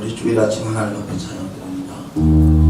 우리 주일 아침 하나님 앞에 찬양드립니다.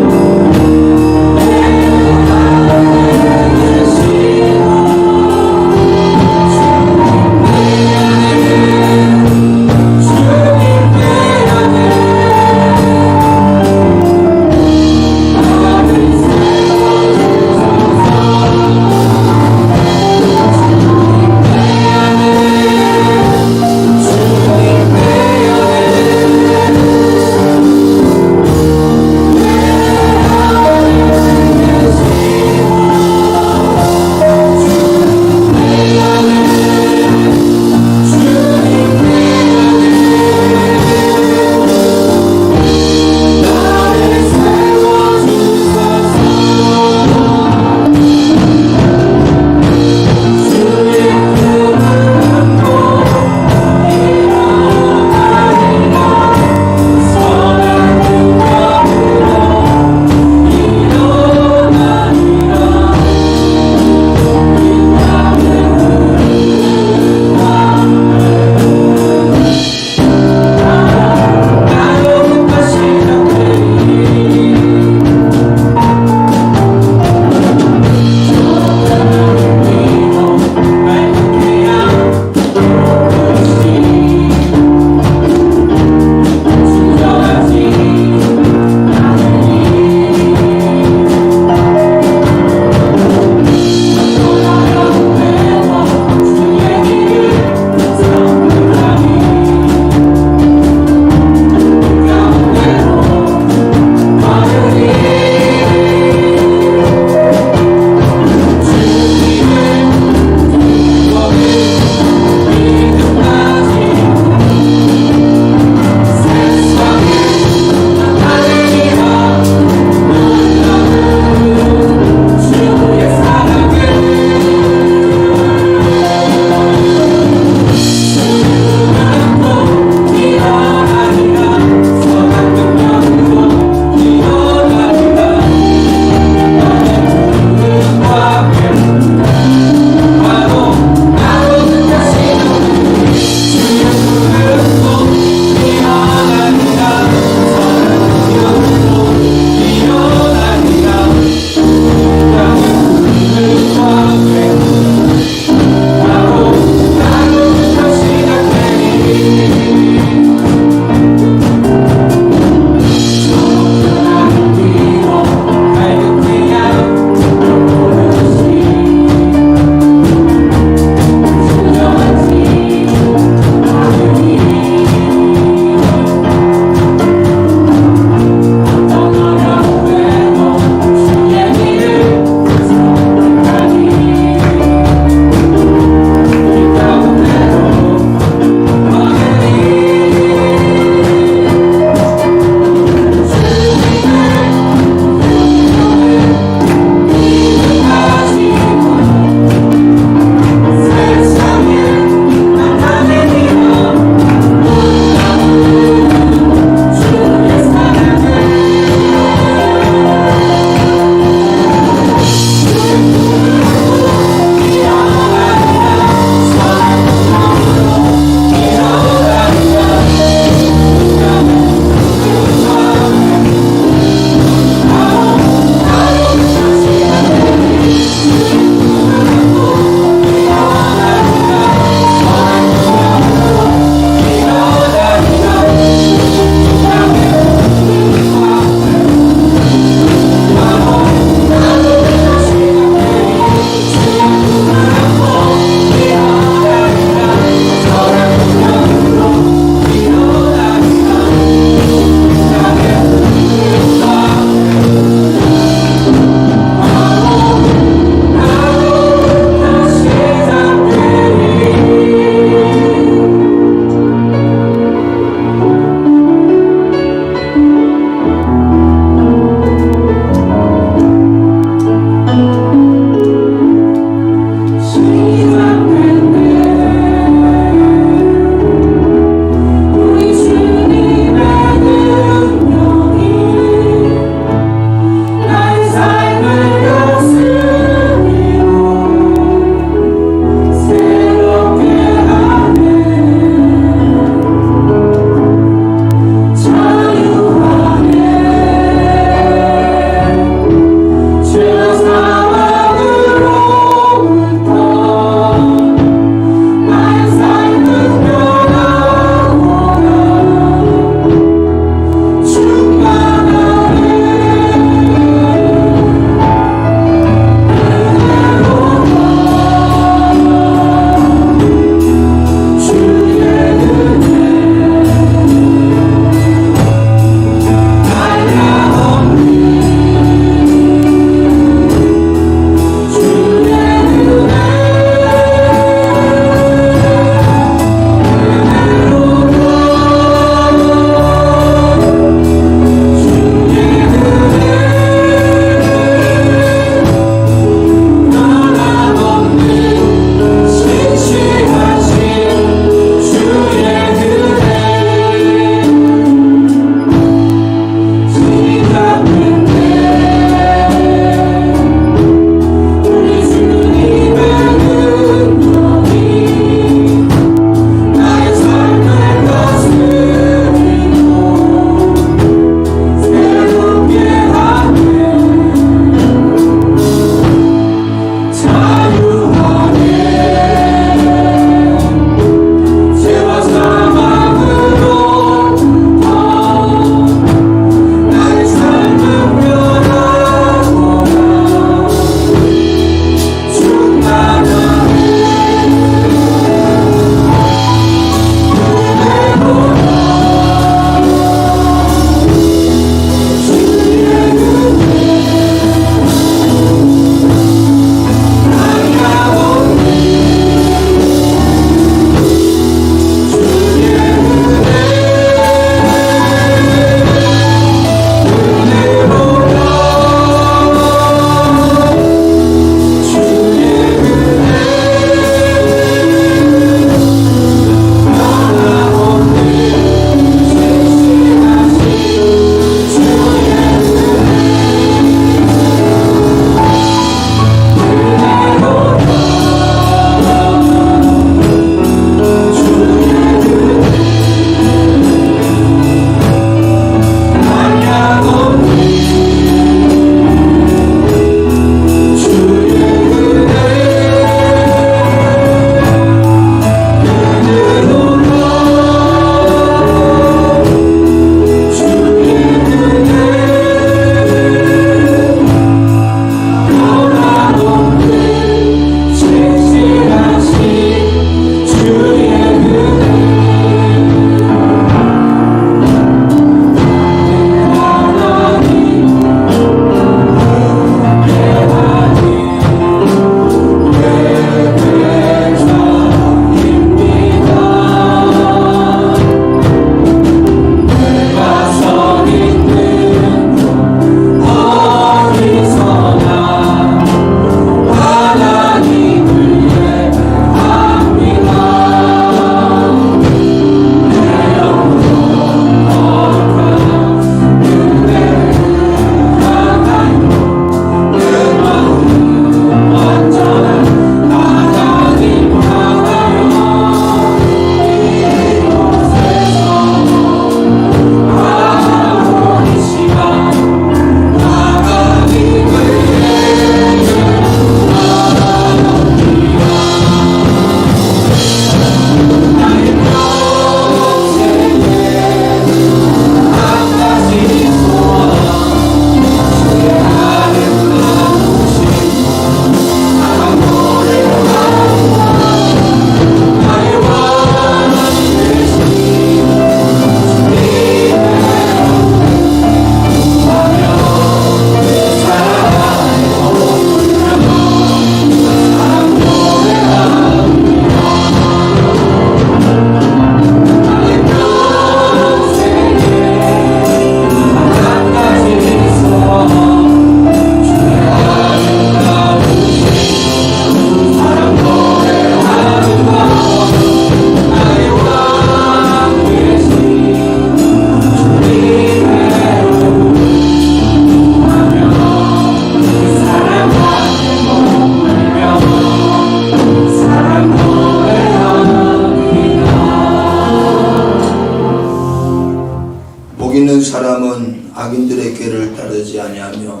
사람은 악인들의 꾀를 따르지 아니하며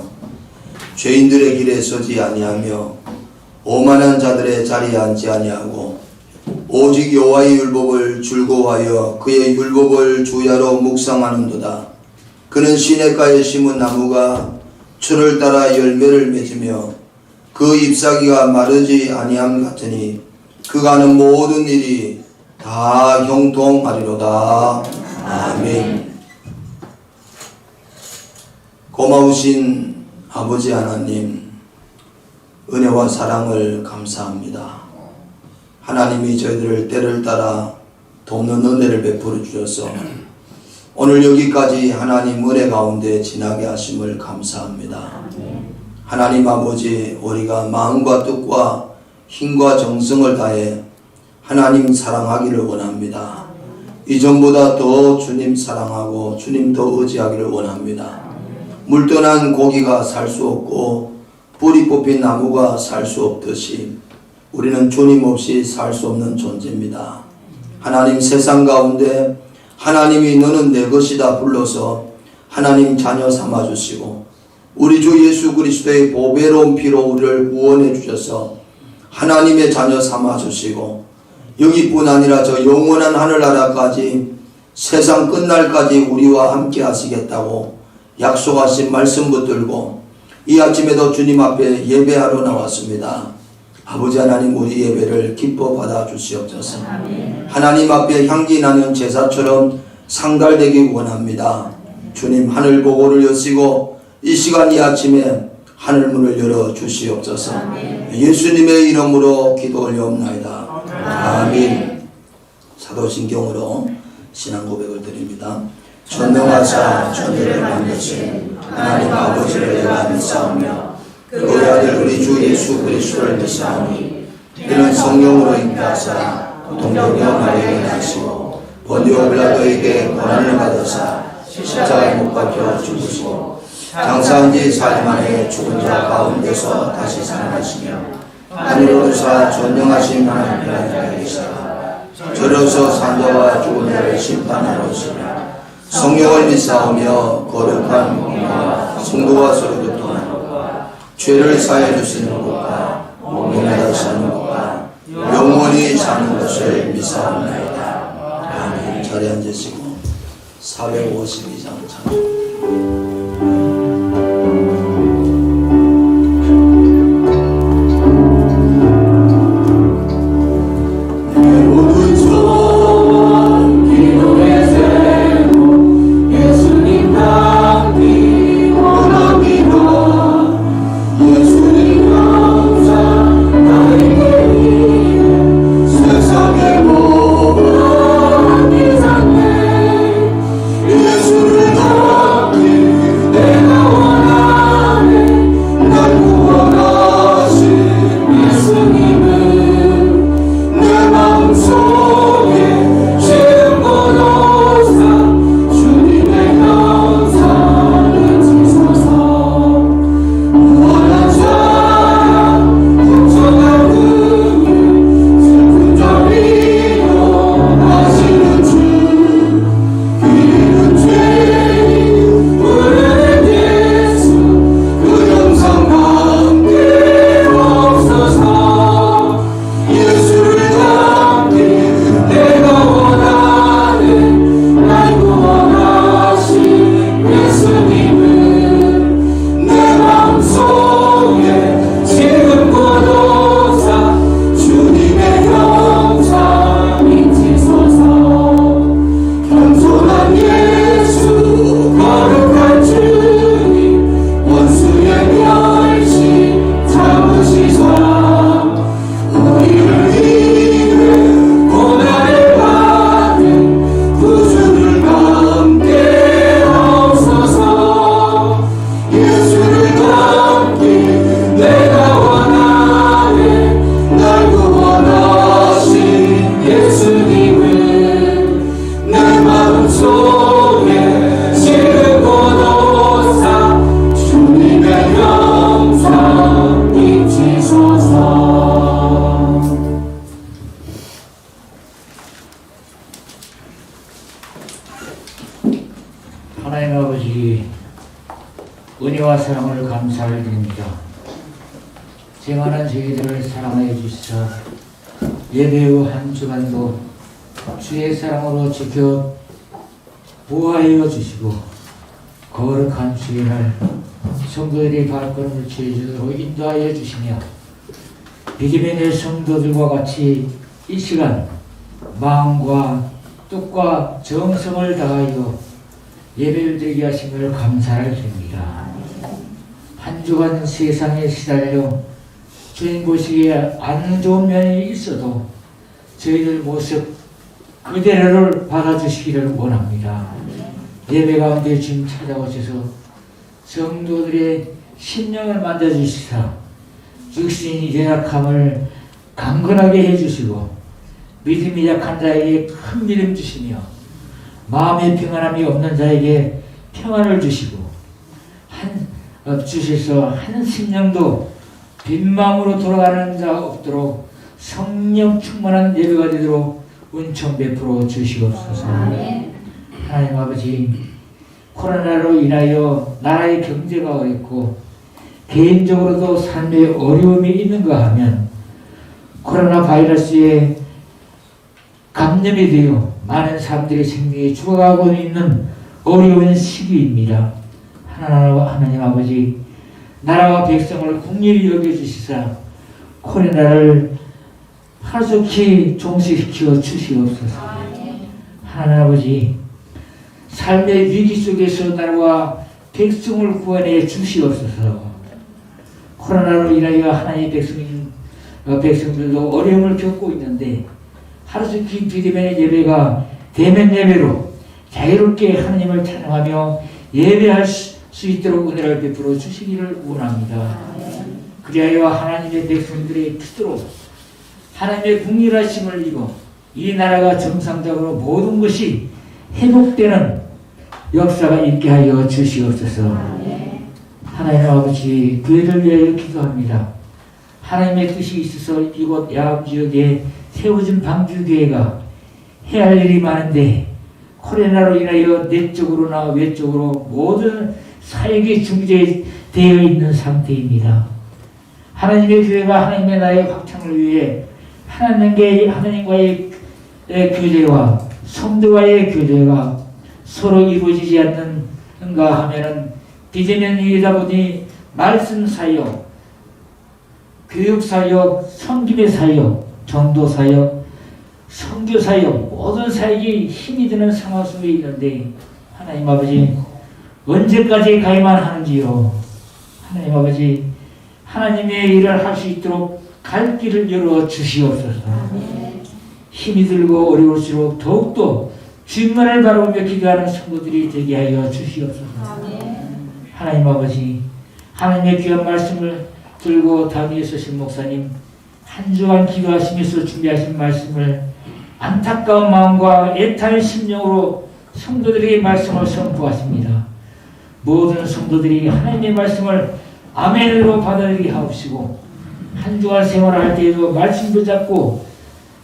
죄인들의 길에 서지 아니하며 오만한 자들의 자리에 앉지 아니하고 오직 여호와의 율법을 즐거워하여 그의 율법을 주야로 묵상하는도다. 그는 시냇가에 심은 나무가 철을 따라 열매를 맺으며 그 잎사귀가 마르지 아니함 같으니 그가 하는 모든 일이 다 형통하리로다. 아멘. 고마우신 아버지 하나님, 은혜와 사랑을 감사합니다. 하나님이 저희들을 때를 따라 돕는 은혜를 베풀어 주셔서 오늘 여기까지 하나님 은혜 가운데 지나게 하심을 감사합니다. 하나님 아버지, 우리가 마음과 뜻과 힘과 정성을 다해 하나님 사랑하기를 원합니다. 이전보다 더 주님 사랑하고 주님 더 의지하기를 원합니다. 물떠난 고기가 살 수 없고 뿌리 뽑힌 나무가 살 수 없듯이 우리는 주님 없이 살 수 없는 존재입니다. 하나님, 세상 가운데 하나님이 너는 내 것이다 불러서 하나님 자녀 삼아주시고 우리 주 예수 그리스도의 보배로운 피로 우리를 구원해 주셔서 하나님의 자녀 삼아주시고 여기뿐 아니라 저 영원한 하늘나라까지 세상 끝날까지 우리와 함께 하시겠다고 약속하신 말씀 붙들고 이 아침에도 주님 앞에 예배하러 나왔습니다. 아버지 하나님, 우리 예배를 기뻐 받아 주시옵소서. 하나님 앞에 향기 나는 제사처럼 상달되기 원합니다. 주님, 하늘 보고를 여시고 이 시간 이 아침에 하늘문을 열어 주시옵소서. 예수님의 이름으로 기도 올려옵나이다. 아멘. 사도신경으로 신앙 고백을 드립니다. 전능하사 천지를 만드신 하나님 아버지를 내가 믿사오며 그의 아들 우리 주 예수 그리스도를 믿사오니 이는 성령으로 잉태하사 동정녀 마리아에게 나시고 본디오 빌라도에게 고난을 받으사 십자가에 못 박혀 죽으시고 장사한 지 4일 만에 죽은 자 가운데서 다시 살아나시며 하늘로 오르사 전능하신 하나님 하나님께 계시다가 저려서 산자와 죽은 자를 심판하러 오시며 성령을 믿사오며 거룩한 공의와 성도와 서로 교통하는 것과 죄를 사해 주시는 것과 몸이 나다시는 것과 영원히 사는 것을 믿사옵나이다. 아멘. 자리에 앉으시고 452장 찬양. 예수를 아버지, 은혜와 사랑을 감사를 드립니다. 죄만한 저희들을 사랑하여 주시사 예배의 한 주간도 주의 사랑으로 지켜 보호하여 주시고 거룩한 주의 날 성도들의 발걸음을 제주도로 인도하여 주시며 믿음의 내 성도들과 같이 이 시간 마음과 뜻과 정성을 다하여 예배를 드리게 하심을 감사를 드립니다. 한 주간 세상에 시달려 주님 보시기에 안 좋은 면이 있어도 저희들 모습 그대로를 받아주시기를 원합니다. 예배 가운데 주님 찾아오셔서 성도들의 심령을 만져주시사 육신이 연약함을 강건하게 해주시고 믿음이 약한 자에게 큰 믿음 주시며 마음의 평안함이 없는 자에게 평안을 주시고 주셔서 한 심령도 빈 마음으로 돌아가는 자 없도록 성령 충만한 예배가 되도록 은총 베풀어 주시옵소서. 하나님 아버지, 코로나로 인하여 나라의 경제가 어렵고 개인적으로도 삶에 어려움이 있는가 하면 코로나 바이러스에 감염이 되어 많은 사람들의 생명이 죽어가고 있는 어려운 시기입니다. 하나님 아버지, 나라와 백성을 국리히 여겨주시사 코로나를 하루속히 종식시켜 주시옵소서. 하나님 아버지, 삶의 위기 속에서 나라와 백성을 구원해 주시옵소서. 코로나로 인하여 하나님의 백성들도 어려움을 겪고 있는데 하루속히 비대면의 예배가 대면 예배로 자유롭게 하나님을 찬양하며 예배할 수 있도록 은혜를 베풀어 주시기를 원합니다. 그리하여 하나님의 백성들의 뜻으로 하나님의 궁일하심을 입어 이 나라가 정상적으로 모든 것이 회복되는 역사가 있게 하여 주시옵소서. 하나님 아버지, 교회를 위하여 기도합니다. 하나님의 뜻이 있어서 이곳 야암 지역에 세워진 방주교회가 해야 할 일이 많은데 코로나로 인하여 내적으로나 외적으로 모든 사역이 중지되어 있는 상태입니다. 하나님의 교회가 하나님의 나라의 확장을 위해 하나님과의 교제와 성도와의 교제가 서로 이루어지지 않는가 하면은 비대면이다 보니 말씀 사역, 교육 사역, 섬김의 사역, 전도 사역, 선교 사역, 모든 사역이 힘이 드는 상황 속에 있는데 하나님 아버지, 언제까지 가야만 하는지요. 하나님 아버지, 하나님의 일을 할 수 있도록 갈 길을 열어 주시옵소서. 힘이 들고 어려울수록 더욱더 주님만을 바라보며 기도하는 성도들이 되게 하여 주시옵소서. 하나님 아버지, 하나님의 귀한 말씀을 들고 담위에 서신 목사님, 한 주간 기도하시면서 준비하신 말씀을 안타까운 마음과 애타는 심령으로 성도들에게 말씀을 선포하십니다. 모든 성도들이 하나님의 말씀을 아멘으로 받아들이게 하옵시고 한 주간 생활할 때에도 말씀 붙잡고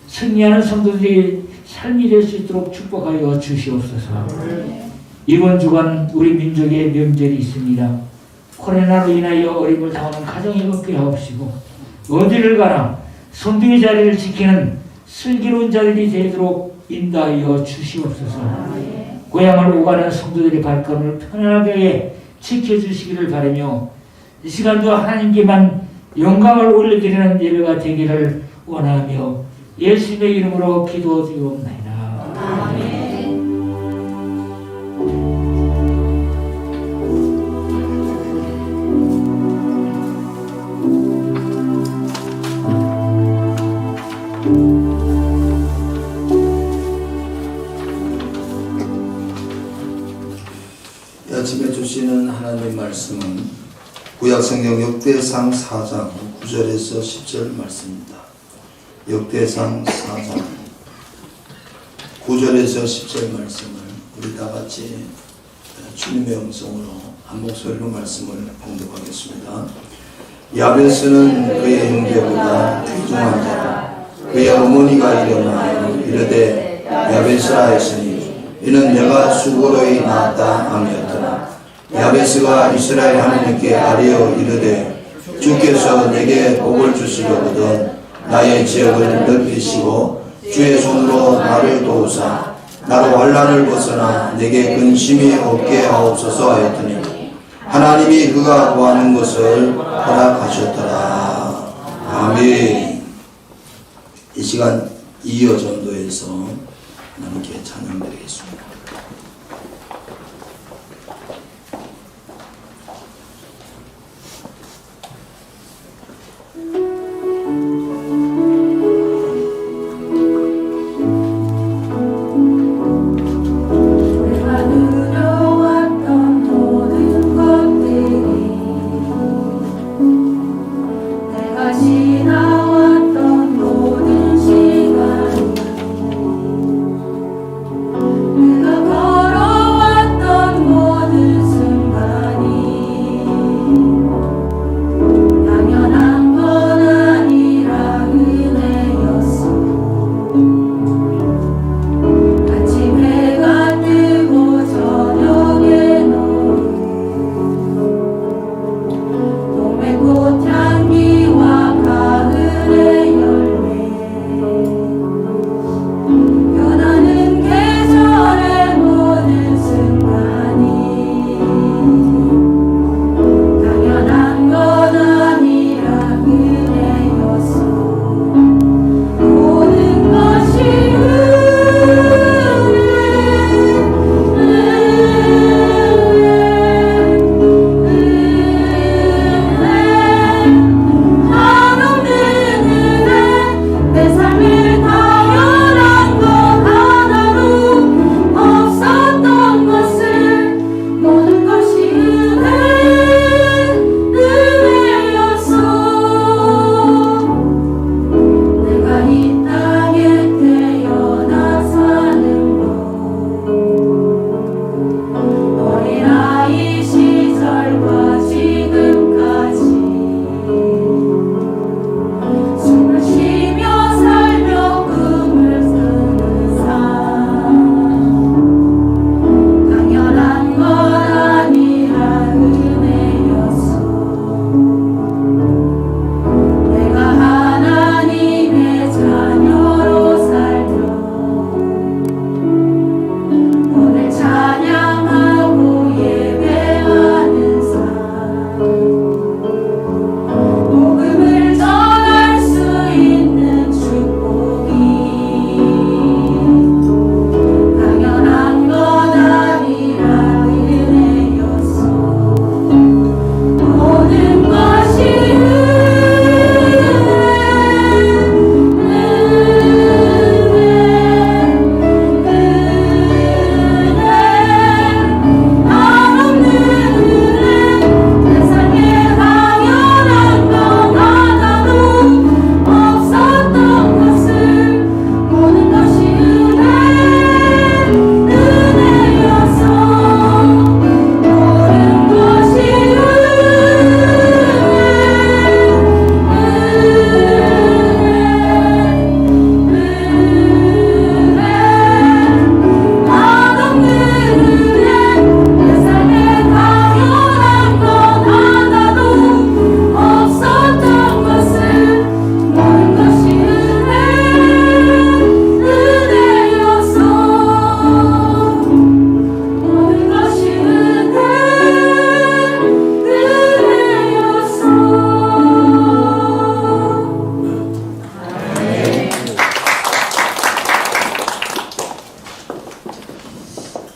승리하는 성도들이 삶이 될 수 있도록 축복하여 주시옵소서. 이번 주간 우리 민족의 명절이 있습니다. 코로나로 인하여 어려움을 당하는 가정이 없게 하옵시고 어디를 가나 성도의 자리를 지키는 슬기로운 자들이 되도록 인도하여 주시옵소서. 고향을 오가는 성도들의 발걸음을 편안하게 지켜주시기를 바라며 이 시간도 하나님께만 영광을 올려드리는 예배가 되기를 원하며 예수님의 이름으로 기도드리옵나이다. 아멘. 이 아침에 주시는 하나님의 말씀은 구약성경 역대상 4장 9절에서 10절 말씀입니다. 역대상 4장 9절에서 10절 말씀을 우리 다 같이 주님의 음성으로 한 목소리로 말씀을 봉독하겠습니다. 야베스는 그의 형제보다 귀중한 자라. 그의 어머니가 일어나여 이르되 야베스라 했으니 이는 내가 수고로이 낳았다 하였더라. 야베스가 이스라엘 하나님께 아뢰어 이르되 주께서 내게 복을 주시려거든 나의 지역을 넓히시고 주의 손으로 나를 도우사 나로 환난을 벗어나 내게 근심이 없게 하옵소서 하였더니 하나님이 그가 구하는 것을 허락하셨더라. 아멘. 이 시간 2여 전도에서 하나님께 찬양드리겠습니다.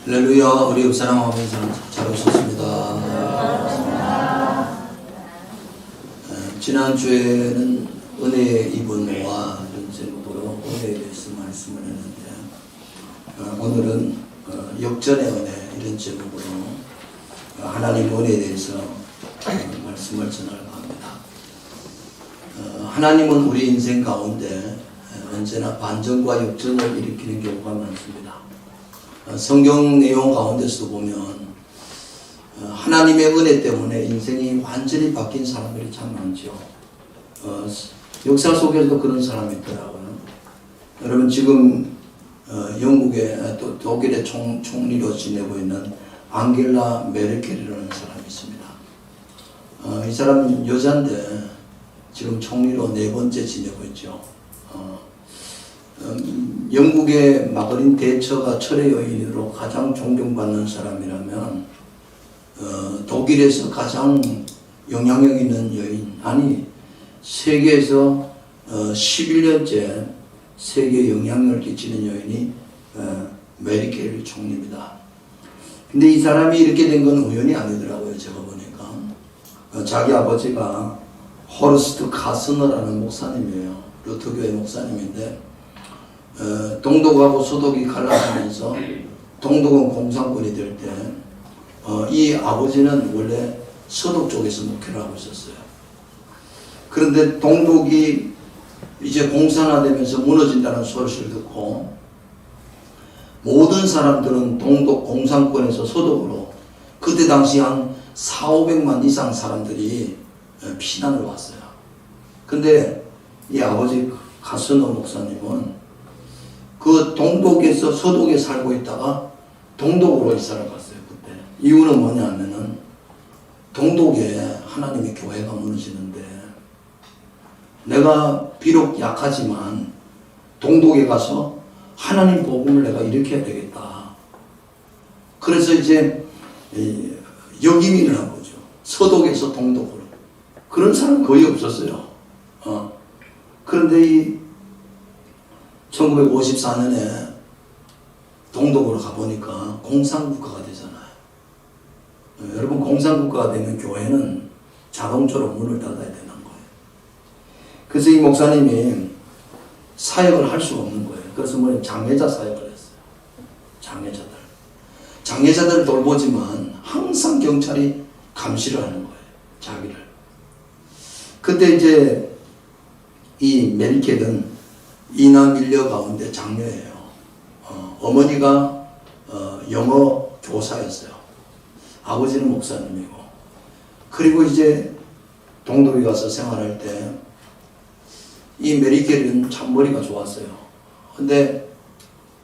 할렐루야. 우리 옆사람 아버지 잘 오셨습니다. 지난주에는 은혜의 이분과 이런 제목으로 은혜에 대해서 말씀을 했는데 오늘은 역전의 은혜 이런 제목으로 하나님 은혜에 대해서 말씀을 전하려고 합니다. 하나님은 우리 인생 가운데 언제나 반전과 역전을 일으키는 경우가 많습니다. 성경 내용 가운데서 보면 하나님의 은혜 때문에 인생이 완전히 바뀐 사람들이 참 많죠. 역사 속에서도 그런 사람이 있더라고요. 여러분 지금 영국의 또 독일의 총리로 지내고 있는 앙겔라 메르켈이라는 사람이 있습니다. 이 사람은 여자인데 지금 총리로 4번째 지내고 있죠. 영국의 마그린 대처가 철의 여인으로 가장 존경받는 사람이라면 독일에서 가장 영향력 있는 여인, 아니 세계에서 11년째 세계에 영향력을 끼치는 여인이 메르켈 총리입니다. 근데 이 사람이 이렇게 된 건 우연이 아니더라고요. 제가 보니까 자기 아버지가 호르스트 카스너라는 목사님이에요. 루터교회 목사님인데 동독하고 서독이 갈라지면서 동독은 공산군이 될 때 이 아버지는 원래 서독 쪽에서 목회를 하고 있었어요. 그런데 동독이 이제 공산화되면서 무너진다는 소식을 듣고 모든 사람들은 동독 공산권에서 서독으로 그때 당시 한 400~500만 이상 사람들이 피난을 왔어요. 근데 이 아버지 카스너 목사님은 그 동독에서 서독에 살고 있다가 동독으로 이사를 갔어요. 그때 이유는 뭐냐면은 동독에 하나님의 교회가 무너지는데 내가 비록 약하지만 동독에 가서 하나님 복음을 내가 일으켜야 되겠다. 그래서 이제 역이민을 한 거죠. 서독에서 동독으로. 그런 사람 거의 없었어요. 그런데 이 1954년에 동독으로 가보니까 공산국가가 되잖아요. 여러분 공산국가가 되면 교회는 자동적으로 문을 닫아야 되는 거예요. 그래서 이 목사님이 사역을 할 수가 없는 거예요. 그래서 장애자 사역을 했어요. 장애자들을 돌보지만 항상 경찰이 감시를 하는 거예요. 자기를. 그때 이제 이 메르켈은 이남 일녀 가운데 장녀예요. 어머니가 영어 교사였어요. 아버지는 목사님이고. 그리고 이제 동독에 가서 생활할 때 이 메르켈은 참 머리가 좋았어요. 근데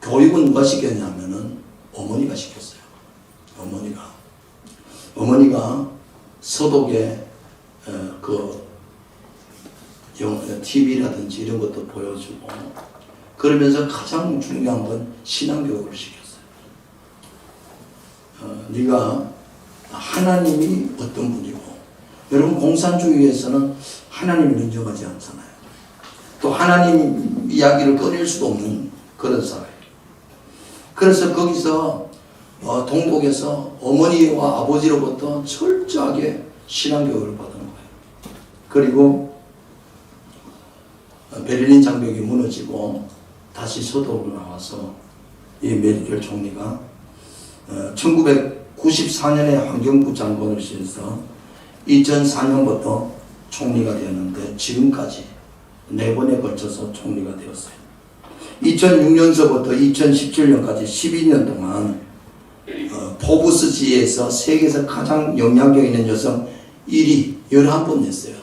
교육은 누가 시켰냐면은 어머니가 시켰어요. 어머니가 서독에 TV라든지 이런 것도 보여주고 그러면서 가장 중요한 건 신앙교육을 시켰어요. 네가 하나님이 어떤 분이고 여러분 공산주의에서는 하나님을 인정하지 않잖아요. 또 하나님 이야기를 꺼낼 수도 없는 그런 사회. 그래서 거기서 동독에서 어머니와 아버지로부터 철저하게 신앙교육을 받은 거예요. 그리고 베를린 장벽이 무너지고 다시 서독으로 나와서 이 메르켈 총리가 1994년에 환경부 장관을 지내서 2004년부터 총리가 되었는데 지금까지 4번에 걸쳐서 총리가 되었어요. 2006년서부터 2017년까지 12년 동안 포브스지에서 세계에서 가장 영향력 있는 여성 1위 11번 냈어요.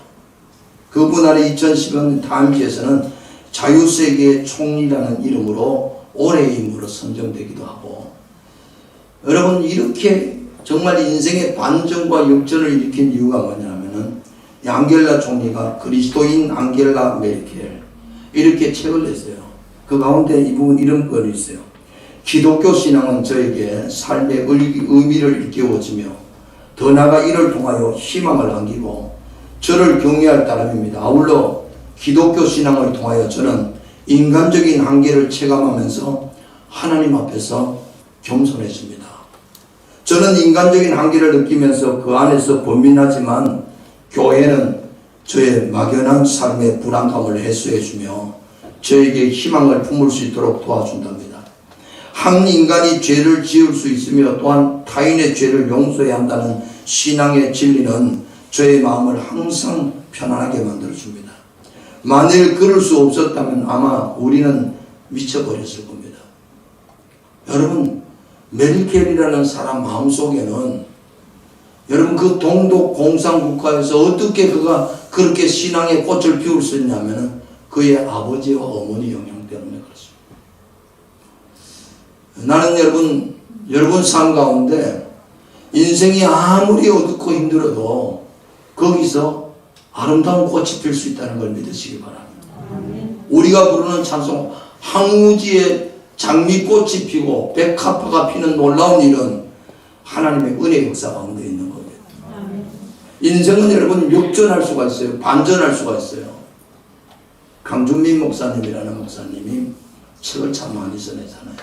그분 아래 2010년 타임지에서는 자유세계의 총리라는 이름으로 올해의 인물로 선정되기도 하고 여러분 이렇게 정말 인생의 반전과 역전을 일으킨 이유가 뭐냐면은 앙겔라 총리가 그리스도인 앙겔라 메르켈 이렇게 책을 냈어요. 그 가운데 이 부분 이런 글이 있어요. 기독교 신앙은 저에게 삶의 의미를 일깨워주며 더 나아가 이를 통하여 희망을 안기고 저를 격려할 따름입니다. 아울러 기독교 신앙을 통하여 저는 인간적인 한계를 체감하면서 하나님 앞에서 겸손해집니다. 저는 인간적인 한계를 느끼면서 그 안에서 고민하지만 교회는 저의 막연한 삶의 불안감을 해소해주며 저에게 희망을 품을 수 있도록 도와준답니다. 한 인간이 죄를 지을 수 있으며 또한 타인의 죄를 용서해야 한다는 신앙의 진리는 저의 마음을 항상 편안하게 만들어줍니다. 만일 그럴 수 없었다면 아마 우리는 미쳐버렸을 겁니다. 여러분 메르켈이라는 사람 마음속에는 여러분 그 동독 공산국가에서 어떻게 그가 그렇게 신앙의 꽃을 피울 수 있냐면 그의 아버지와 어머니 영향 때문에 그렇습니다. 나는 여러분 삶 가운데 인생이 아무리 어둡고 힘들어도 거기서 아름다운 꽃이 필 수 있다는 걸 믿으시기 바랍니다. 우리가 부르는 찬송 항우지에 장미꽃이 피고 백합화가 피는 놀라운 일은 하나님의 은혜 역사가 엉겨 있는 겁니다. 인생은 여러분 역전할 수가 있어요. 반전할 수가 있어요. 강준민 목사님이라는 목사님이 책을 참 많이 써내잖아요.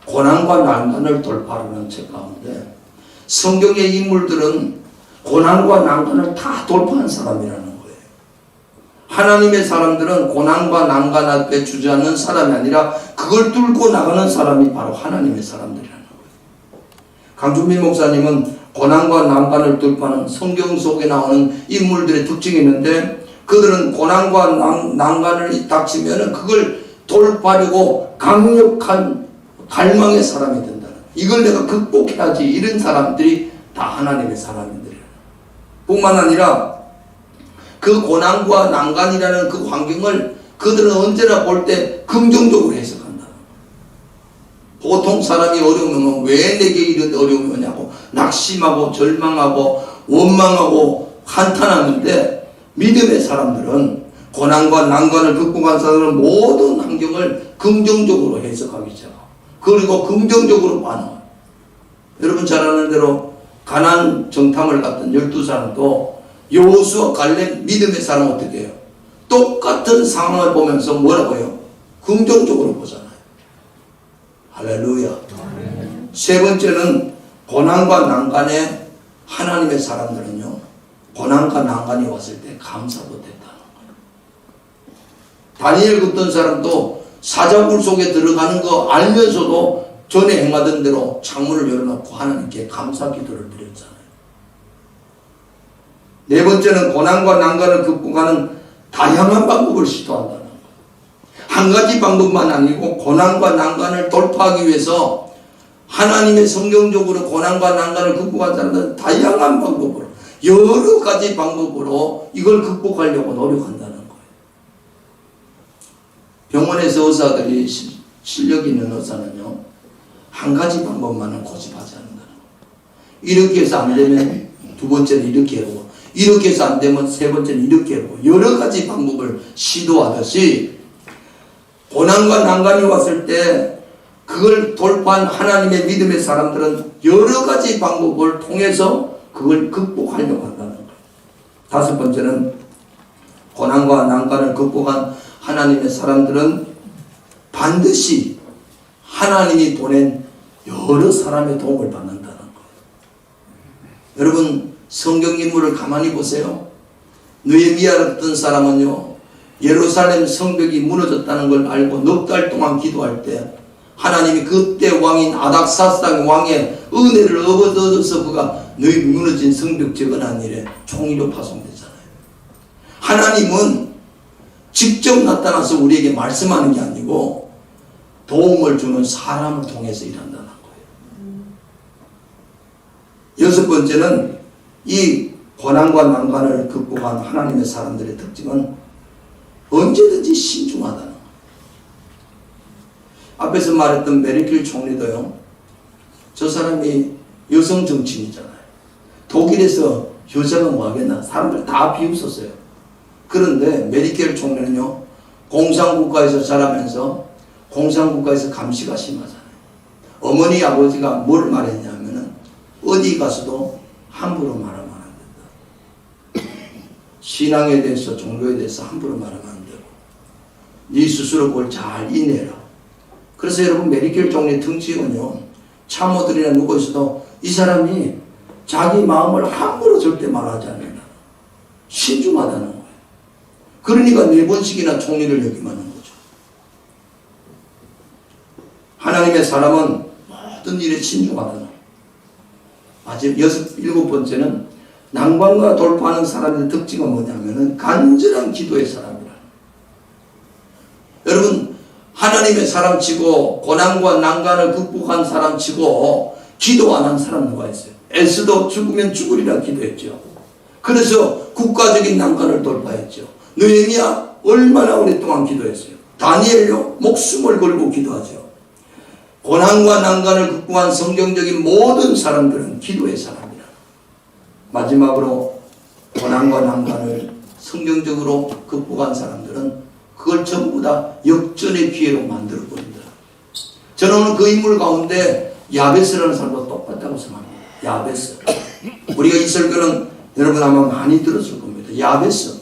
고난과 난관을 돌파하는 책 가운데 성경의 인물들은 고난과 난관을 다 돌파한 사람이라는 거예요. 하나님의 사람들은 고난과 난관 앞에 주저앉는 사람이 아니라 그걸 뚫고 나가는 사람이 바로 하나님의 사람들이라는 거예요. 강준민 목사님은 고난과 난관을 돌파하는 성경 속에 나오는 인물들의 특징이 있는데 그들은 고난과 난관을 닥치면 그걸 돌파하려고 강력한 갈망의 사람이 된다. 이걸 내가 극복해야지. 이런 사람들이 다 하나님의 사람들이에요. 뿐만 아니라 그 고난과 난관이라는 그 환경을 그들은 언제나 볼 때 긍정적으로 해석한다. 보통 사람이 어려우면 왜 내게 이런 어려움이 오냐고 낙심하고 절망하고 원망하고 한탄하는데 믿음의 사람들은 고난과 난관을 극복한 사람들은 모든 환경을 긍정적으로 해석하기 시작하고 그리고 긍정적으로 반응해요. 여러분 잘 아는 대로 가나안 정탐을 갔던 12사람도 여호수아 갈렙 믿음의 사람은 어떻게 해요? 똑같은 상황을 보면서 뭐라고 해요? 긍정적으로 보잖아요. 할렐루야. 세 번째는 고난과 난간에 하나님의 사람들은요, 고난과 난간이 왔을 때 감사도 됐다는 거예요. 다니엘 같은 사람도 사자굴 속에 들어가는 거 알면서도 전에 행하던 대로 창문을 열어놓고 하나님께 감사 기도를 드렸잖아요. 네 번째는 고난과 난간을 극복하는 다양한 방법을 시도한다는 거예요. 한 가지 방법만 아니고 고난과 난간을 돌파하기 위해서 하나님의 성경적으로 고난과 난간을 극복한 사람들은 다양한 방법으로 여러 가지 방법으로 이걸 극복하려고 노력한다는 거예요. 병원에서 의사들이 실력 있는 의사는요, 한 가지 방법만은 고집하지 않는다는 거예요. 이렇게 해서 안 되면 두 번째는 이렇게 하고, 이렇게 해서 안 되면 세 번째는 이렇게 하고, 여러 가지 방법을 시도하듯이 고난과 난관이 왔을 때 그걸 돌파한 하나님의 믿음의 사람들은 여러 가지 방법을 통해서 그걸 극복하려고 한다는 거예요. 다섯 번째는 고난과 난관을 극복한 하나님의 사람들은 반드시 하나님이 보낸 여러 사람의 도움을 받는다는 거예요. 여러분 성경 인물을 가만히 보세요. 느헤미야 같은 사람은요, 예루살렘 성벽이 무너졌다는 걸 알고 넉 달 동안 기도할 때 하나님이 그때 왕인 아닥사스당 왕의 은혜를 얻어서 그가 너희 무너진 성벽 재건한 일에 총리로 파송되잖아요. 하나님은 직접 나타나서 우리에게 말씀하는 게 아니고 도움을 주는 사람을 통해서 일한다는 거예요. 여섯 번째는 이 고난과 난관을 극복한 하나님의 사람들의 특징은 언제든지 신중하다는 거예요. 앞에서 말했던 메르켈 총리도요, 저 사람이 여성 정치인이잖아요. 독일에서 여자가 뭐 하겠나? 사람들 다 비웃었어요. 그런데 메르켈 총리는요, 공산국가에서 자라면서 공산국가에서 감시가 심하잖아요. 어머니 아버지가 뭘 말했냐면은 어디 가서도 함부로 말하면 안 된다. 신앙에 대해서 종교에 대해서 함부로 말하면 안 되고 네 스스로 그걸 잘 이내라. 그래서 여러분 메르켈 총리 등치는요, 참모들이나 누구 있어도 이 사람이 자기 마음을 함부로 절대 말하지 않는다. 신중하다는 거예요. 그러니까 4번씩이나 총리를 역임하는 거죠. 하나님의 사람은 모든 일에 신중하다는 거예요. 마지막 7번째는 난관과 돌파하는 사람의 특징은 뭐냐면은 간절한 기도의 사람이라. 여러분 하나님의 사람 치고 고난과 난관을 극복한 사람 치고 기도 안 한 사람 누가 있어요? 에스더 죽으면 죽으리라 기도했죠. 그래서 국가적인 난관을 돌파했죠. 느헤미야 얼마나 오랫동안 기도했어요. 다니엘요 목숨을 걸고 기도하죠. 고난과 난관을 극복한 성경적인 모든 사람들은 기도의 사람이라. 마지막으로 고난과 난관을 성경적으로 극복한 사람들은 그걸 전부 다 역전의 기회로 만들어 버린다. 저는 오늘 그 인물 가운데 야베스라는 사람과 똑같다고 생각합니다. 야베스. 우리가 이 설교는 여러분 아마 많이 들었을 겁니다. 야베스.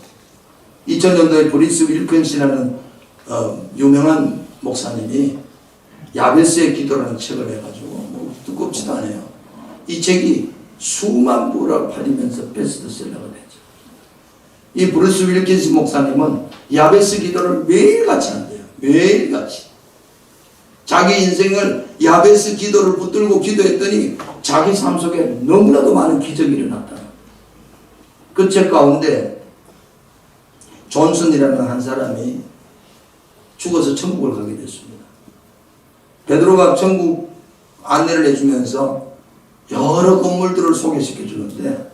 2000년도에 브리스 윌킨스라는 유명한 목사님이 야베스의 기도라는 책을 해가지고 뭐 두껍지도 않아요. 이 책이 수만 부가 팔리면서 베스트셀러가 됐죠. 이 브루스 윌킨스 목사님은 야베스 기도를 매일같이 한대요. 매일같이. 자기 인생을 야베스 기도를 붙들고 기도했더니 자기 삶 속에 너무나도 많은 기적이 일어났다. 그 책 가운데 존슨이라는 한 사람이 죽어서 천국을 가게 됐습니다. 베드로가 천국 안내를 해주면서 여러 건물들을 소개시켜 주는데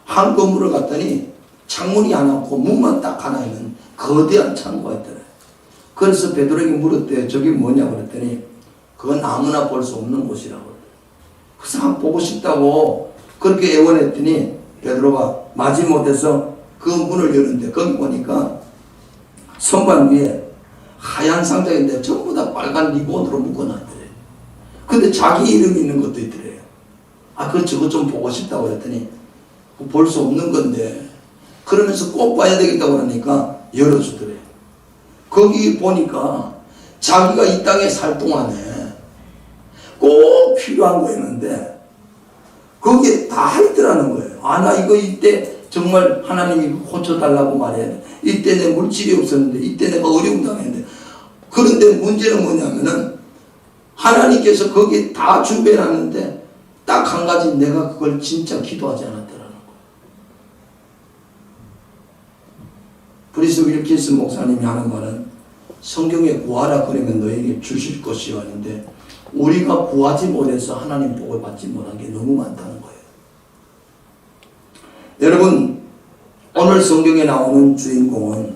한 건물을 갔더니 창문이 하나 없고 문만 딱 하나 있는 거대한 창고가 있더래요. 그래서 베드로에게 물었대요. 저게 뭐냐고 그랬더니 그건 아무나 볼 수 없는 곳이라고. 그래서 한번 보고 싶다고 그렇게 애원했더니 베드로가 마지못해서 그 문을 여는데 거기 보니까 선반 위에 하얀 상자인데 전부 다 빨간 리본으로 묶어놨더래요. 근데 자기 이름이 있는 것도 있더래요. 그 저거 좀 보고 싶다고 그랬더니 볼 수 없는 건데 그러면서 꼭 봐야 되겠다고 그러니까 열어주더래요. 거기 보니까 자기가 이 땅에 살 동안에 꼭 필요한 거였는데 거기에 다 있더라는 거예요. 나 이거 이때 정말 하나님이 고쳐달라고 말해야 돼. 이때 내 물질이 없었는데 이때 내가 어려움 당했는데. 그런데 문제는 뭐냐면은 하나님께서 거기에 다 준비해놨는데 딱 한 가지 내가 그걸 진짜 기도하지 않았더라는 거예요. 브리스 윌킨스 목사님이 하는 말은 성경에 구하라 그러면 너에게 주실 것이요 하는데 우리가 구하지 못해서 하나님 복을 받지 못한 게 너무 많다는 거예요. 여러분 오늘 성경에 나오는 주인공은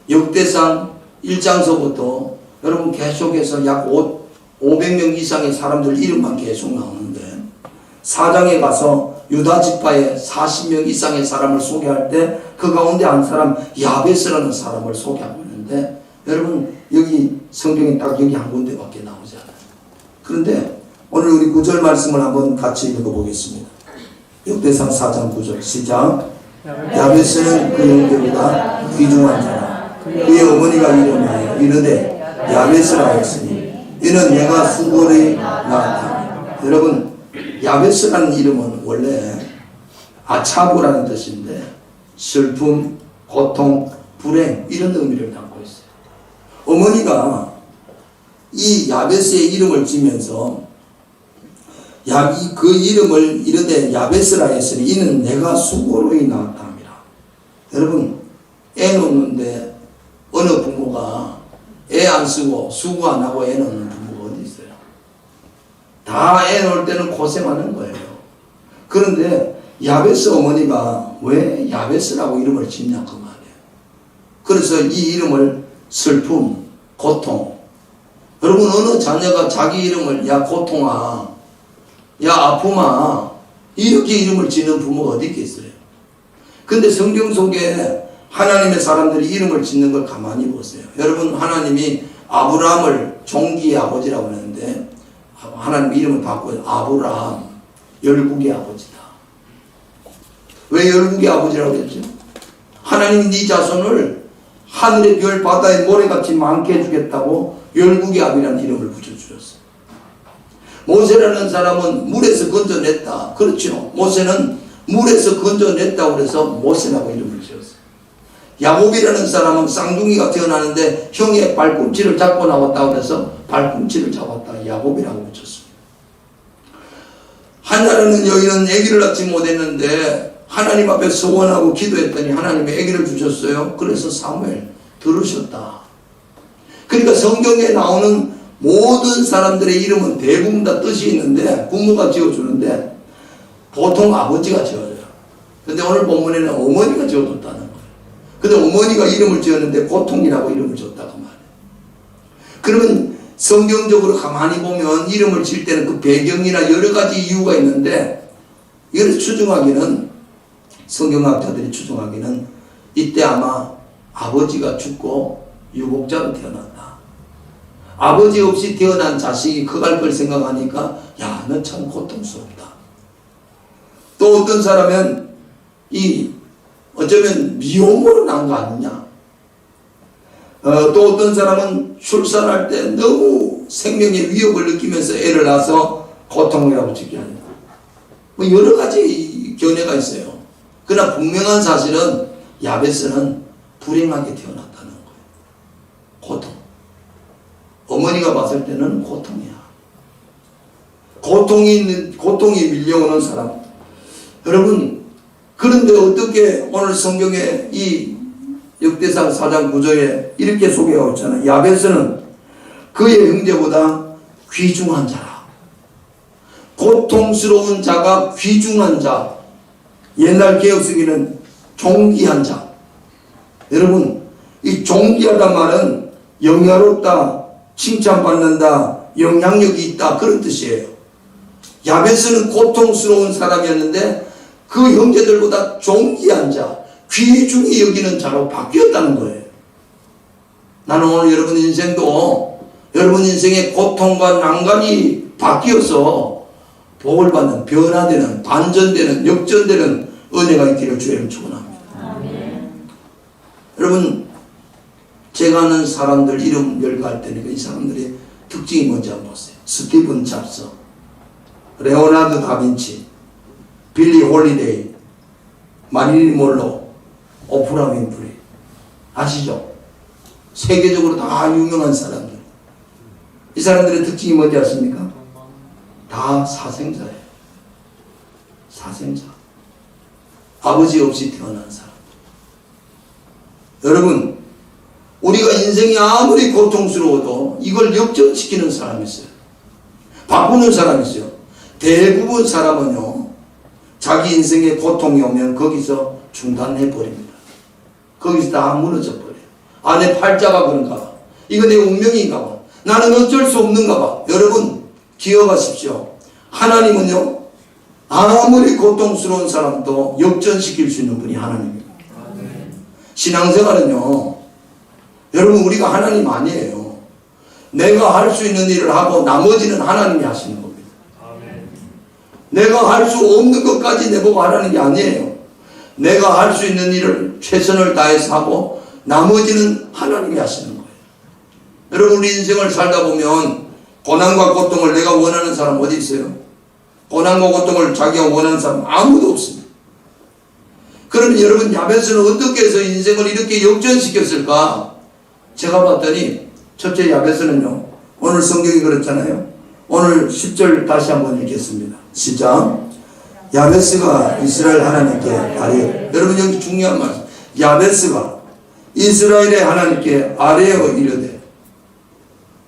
역대상 1장서부터 여러분 계속해서 약 500명 이상의 사람들 이름만 계속 나오는데 4장에 가서 유다 지파의 40명 이상의 사람을 소개할 때 그 가운데 한 사람 야베스라는 사람을 소개하고 있는데 여러분 여기 성경에 딱 여기 한 군데밖에 나오지 않아요. 그런데 오늘 우리 9절 말씀을 한번 같이 읽어보겠습니다. 역대상 4장 9절 시작. 야베스는 그 형제보다 귀중한 자라. 그의 어머니가 이름하여 이르되 야베스라 했으니 이는 내가 수고를 낳았다. 여러분 야베스라는 이름은 원래 아차부라는 뜻인데 슬픔, 고통, 불행 이런 의미를 담고 있어요. 어머니가 이 야베스의 이름을 지면서 그 이름을 이르되 야베스라 했으니 이는 내가 수고로 낳았다 합니다. 여러분 애 놓는데 어느 부모가 애 안 쓰고 수고 안 하고 애 놓는 부모가 어디 있어요? 다 애 놓을 때는 고생하는 거예요. 그런데 야베스 어머니가 왜 야베스라고 이름을 짓냐 그 말이에요. 그래서 이 이름을 슬픔, 고통. 여러분 어느 자녀가 자기 이름을 야 고통아, 야 아픔아 이렇게 이름을 짓는 부모가 어디 있겠어요? 근데 성경 속에 하나님의 사람들이 이름을 짓는 걸 가만히 보세요. 여러분 하나님이 아브라함을 종기의 아버지라고 하는데 하나님 이름을 바꿔요. 아브라함 열국의 아버지다. 왜 열국의 아버지라고 했죠? 하나님이 네 자손을 하늘의 별 바다의 모래같이 많게 해주겠다고 열국의 아비라는 이름을 붙여주셨어요. 모세라는 사람은 물에서 건져냈다. 그렇죠. 모세는 물에서 건져냈다고 그래서 모세라고 이름을 지었어요. 야곱이라는 사람은 쌍둥이가 태어나는데 형의 발꿈치를 잡고 나왔다고 그래서 발꿈치를 잡았다. 야곱이라고 붙였습니다. 한나라는 여인은 아기를 낳지 못했는데 하나님 앞에 소원하고 기도했더니 하나님이 아기를 주셨어요. 그래서 사무엘 들으셨다. 그러니까 성경에 나오는 모든 사람들의 이름은 대부분 다 뜻이 있는데 부모가 지어주는데 보통 아버지가 지어줘요. 근데 오늘 본문에는 어머니가 지어줬다는 거예요. 근데 어머니가 이름을 지었는데 고통이라고 이름을 줬다고 말해요. 그러면 성경적으로 가만히 보면 이름을 질 때는 그 배경이나 여러 가지 이유가 있는데, 이걸 추정하기는, 성경학자들이 추정하기는 이때 아마 아버지가 죽고 유복자로 태어났다. 아버지 없이 태어난 자식이 커갈 걸 생각하니까 야, 너 참 고통스럽다. 또 어떤 사람은 어쩌면 미혼모로 난 거 아니냐. 또 어떤 사람은 출산할 때 너무 생명의 위협을 느끼면서 애를 낳아서 고통을 하고 죽게 하는 뭐 여러 가지 견해가 있어요. 그러나 분명한 사실은 야베스는 불행하게 태어났다는 거예요. 고통. 어머니가 봤을 때는 고통이야. 고통이 밀려오는 사람. 여러분, 그런데 어떻게 오늘 성경에 이 역대상 4장 9절에 이렇게 소개하고 있잖아요. 야베스는 그의 형제보다 귀중한 자라. 고통스러운 자가 귀중한 자. 옛날 개혁쓰기는 존귀한 자. 여러분, 이 존귀하단 말은 영야롭다, 칭찬받는다, 영향력이 있다, 그런 뜻이에요. 야베스는 고통스러운 사람이었는데 그 형제들보다 존귀한 자, 귀중히 여기는 자로 바뀌었다는 거예요. 나는 오늘 여러분 인생도 여러분 인생의 고통과 난관이 바뀌어서 복을 받는, 변화되는, 반전되는, 역전되는 은혜가 있기를 주의를 축원합니다. 여러분, 제가 아는 사람들 이름 열거할 때니까 이 사람들의 특징이 뭔지 한번 보세요. 스티븐 잡스, 레오나르도 다빈치, 빌리 홀리데이, 마릴린 몰로, 오프라 윈프리. 아시죠? 세계적으로 다 유명한 사람들. 이 사람들의 특징이 뭔지 아십니까? 다 사생자예요. 사생자. 아버지 없이 태어난 사람. 여러분, 우리가 인생이 아무리 고통스러워도 이걸 역전시키는 사람이 있어요. 바꾸는 사람이 있어요. 대부분 사람은요, 자기 인생에 고통이 오면 거기서 중단해 버립니다. 거기서 다 무너져 버려요. 아, 내 팔자가 그런가 봐. 이거 내 운명인가 봐. 나는 어쩔 수 없는가 봐. 여러분, 기억하십시오. 하나님은요, 아무리 고통스러운 사람도 역전시킬 수 있는 분이 하나님입니다. 신앙생활은요, 여러분, 우리가 하나님 아니에요. 내가 할 수 있는 일을 하고 나머지는 하나님이 하시는 겁니다. 내가 할 수 없는 것까지 내보고 하라는 게 아니에요. 내가 할 수 있는 일을 최선을 다해서 하고 나머지는 하나님이 하시는 거예요. 여러분, 우리 인생을 살다 보면 고난과 고통을 내가 원하는 사람 어디 있어요? 고난과 고통을 자기가 원하는 사람 아무도 없습니다. 그러면 여러분, 야베스는 어떻게 해서 인생을 이렇게 역전시켰을까? 제가 봤더니 첫째, 야베스는요, 오늘 성경이 그렇잖아요. 오늘 10절 다시 한번 읽겠습니다. 시작. 야베스가 이스라엘 하나님께 아뢰어. 여러분, 여기 중요한 말씀. 야베스가 이스라엘의 하나님께 아뢰어 이르되.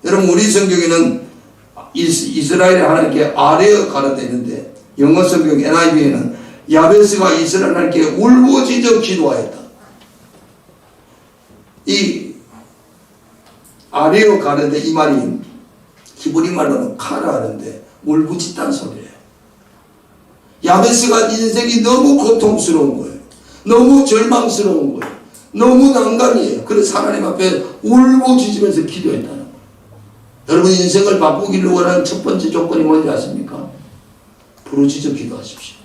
여러분, 우리 성경에는 이스라엘의 하나님께 아뢰어 가르쳐 있는데 영어 성경 NIV에는 야베스가 이스라엘 하나님께 울부짖어 기도하였다. 이 아뢰어 가르쳐 이 말이 히브리 말로는 카라 하는데 울부짖다는 소리예요. 야베스가 인생이 너무 고통스러운 거예요. 너무 절망스러운 거예요. 너무 난간이에요. 그래서 하나님 앞에 울부짖으면서 기도했다는 거예요. 여러분, 인생을 바꾸기를 원하는 첫 번째 조건이 뭔지 아십니까? 부르짖어 기도하십시오.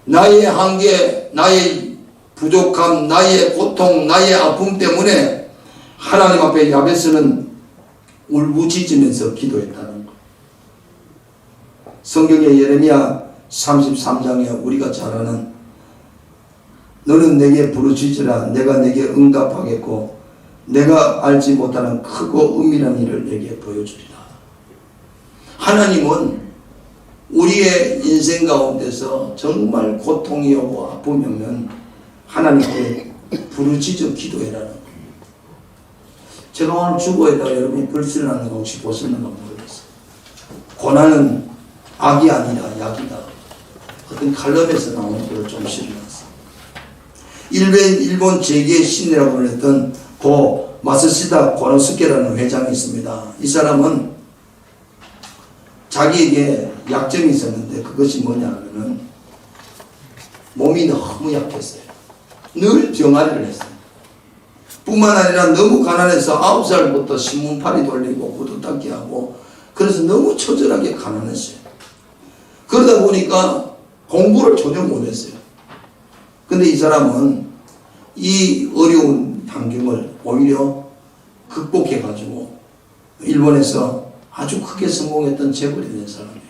나의 한계, 나의 부족함, 나의 고통, 나의 아픔 때문에 하나님 앞에 야베스는 울부짖으면서 기도했다는 거예요. 성경의 예레미야 33장에 우리가 잘 아는 너는 내게 부르짖으라 내가 내게 응답하겠고 내가 알지 못하는 크고 은밀한 일을 내게 보여주리라. 하나님은 우리의 인생 가운데서 정말 고통이 오고 아픔이 오면 하나님께 부르짖어 기도해라는 거예요. 제가 오늘 주보에다가 여러분이 불신을 하는 거 혹시 보셨는가 모르겠어요. 고난은 악이 아니라 약이다. 어떤 칼럼에서 나오는 걸 좀 실어놨어요. 일본 재계의 신이라고 불렸던 고 마스시다 고노스케라는 회장이 있습니다. 이 사람은 자기에게 약점이 있었는데 그것이 뭐냐 하면은 몸이 너무 약했어요. 늘 병아리를 했어요. 뿐만 아니라 너무 가난해서 9살부터 신문팔이 돌리고 구두 닦기 하고 그래서 너무 처절하게 가난했어요. 그러다 보니까 공부를 전혀 못했어요. 근데 이 사람은 이 어려운 환경을 오히려 극복해가지고 일본에서 아주 크게 성공했던 재벌이 된 사람이에요.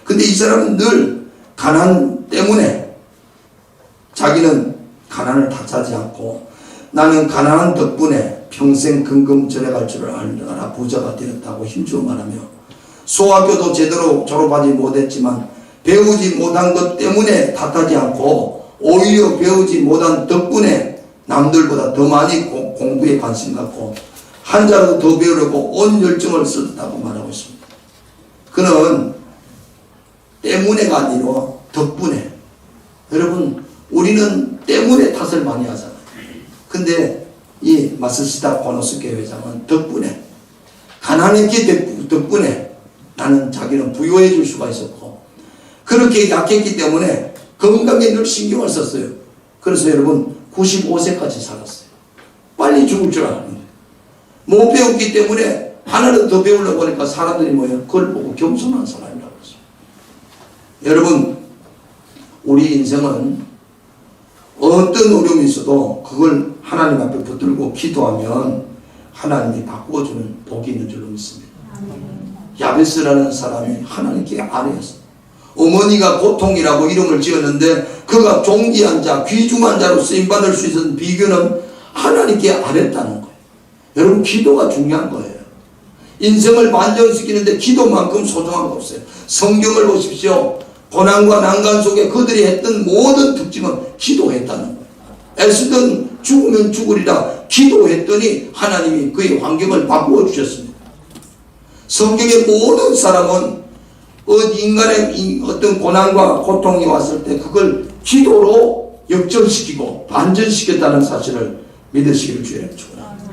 근데 이 사람은 늘 가난 때문에 자기는 가난을 탓하지 않고 나는 가난한 덕분에 평생 근검절약할 줄을 알아 부자가 되었다고 힘주어 말하며 소학교도 제대로 졸업하지 못했지만 배우지 못한 것 때문에 탓하지 않고 오히려 배우지 못한 덕분에 남들보다 더 많이 공부에 관심 갖고 한자라도 더 배우려고 온 열정을 썼다고 말하고 있습니다. 그는 때문에가 아니라 덕분에. 여러분 우리는 때문에 탓을 많이 하잖아요. 근데 이 마스시다 고노스케 회장은 덕분에 가난했기 덕분에 나는 자기는 부유해 줄 수가 있었고 그렇게 약했기 때문에 건강에 늘 신경을 썼어요. 그래서 여러분 95세까지 살았어요. 빨리 죽을 줄 알았는데 못 배웠기 때문에 하나를 더 배우려고 하니까 사람들이 뭐예요? 그걸 보고 겸손한 사람이라고 했어요. 여러분 우리 인생은 어떤 어려움이 있어도 그걸 하나님 앞에 붙들고 기도하면 하나님이 바꾸어주는 복이 있는 줄로 믿습니다. 야베스라는 사람이 하나님께 아뢰었어요. 어머니가 고통이라고 이름을 지었는데 그가 존귀한 자, 귀중한 자로 쓰임받을 수 있는 비결은 하나님께 아뢰었다는 거예요. 여러분 기도가 중요한 거예요. 인생을 만족시키는데 기도만큼 소중한 거 없어요. 성경을 보십시오. 고난과 난간 속에 그들이 했던 모든 특징은 기도했다는 거예요. 애쓰던 죽으면 죽으리라 기도했더니 하나님이 그의 환경을 바꾸어 주셨습니다. 성경의 모든 사람은 인간의 어떤 고난과 고통이 왔을 때 그걸 기도로 역전시키고 반전시켰다는 사실을 믿으시기를 주의 축원합니다.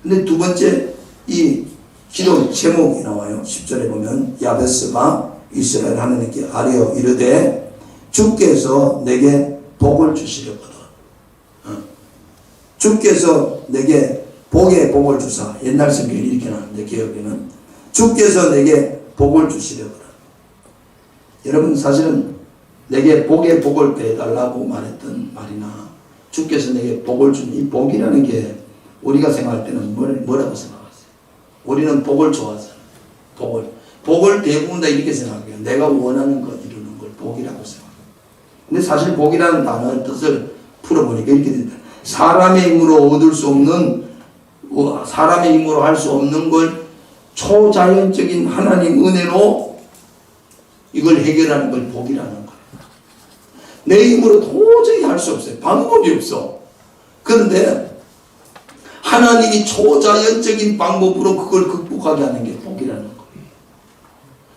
근데 두 번째 이 기도 제목이 나와요. 10절에 보면 야베스가 이스라엘 하나님께 아뢰어 이르되 주께서 내게 복을 주시려거든. 주께서 내게 복의 복을 주사. 옛날 성경에 이렇게 나왔는데 개혁에는 주께서 내게 복을 주시려거든. 여러분 사실은 내게 복의 복을 빼달라고 말했던 말이나 주께서 내게 복을 주는 이 복이라는 게 우리가 생각할 때는 뭐라고 생각하세요? 우리는 복을 좋아하잖아요. 복을 대부분 다 이렇게 생각해요. 내가 원하는 것 이루는 걸 복이라고 생각해요. 근데 사실 복이라는 단어의 뜻을 풀어보니까 이렇게 됩니다. 사람의 힘으로 얻을 수 없는, 사람의 힘으로 할 수 없는 걸 초자연적인 하나님 은혜로 이걸 해결하는 걸 복이라는 거예요. 내 힘으로 도저히 할 수 없어요. 방법이 없어. 그런데 하나님이 초자연적인 방법으로 그걸 극복하게 하는 게 복이라는 거예요.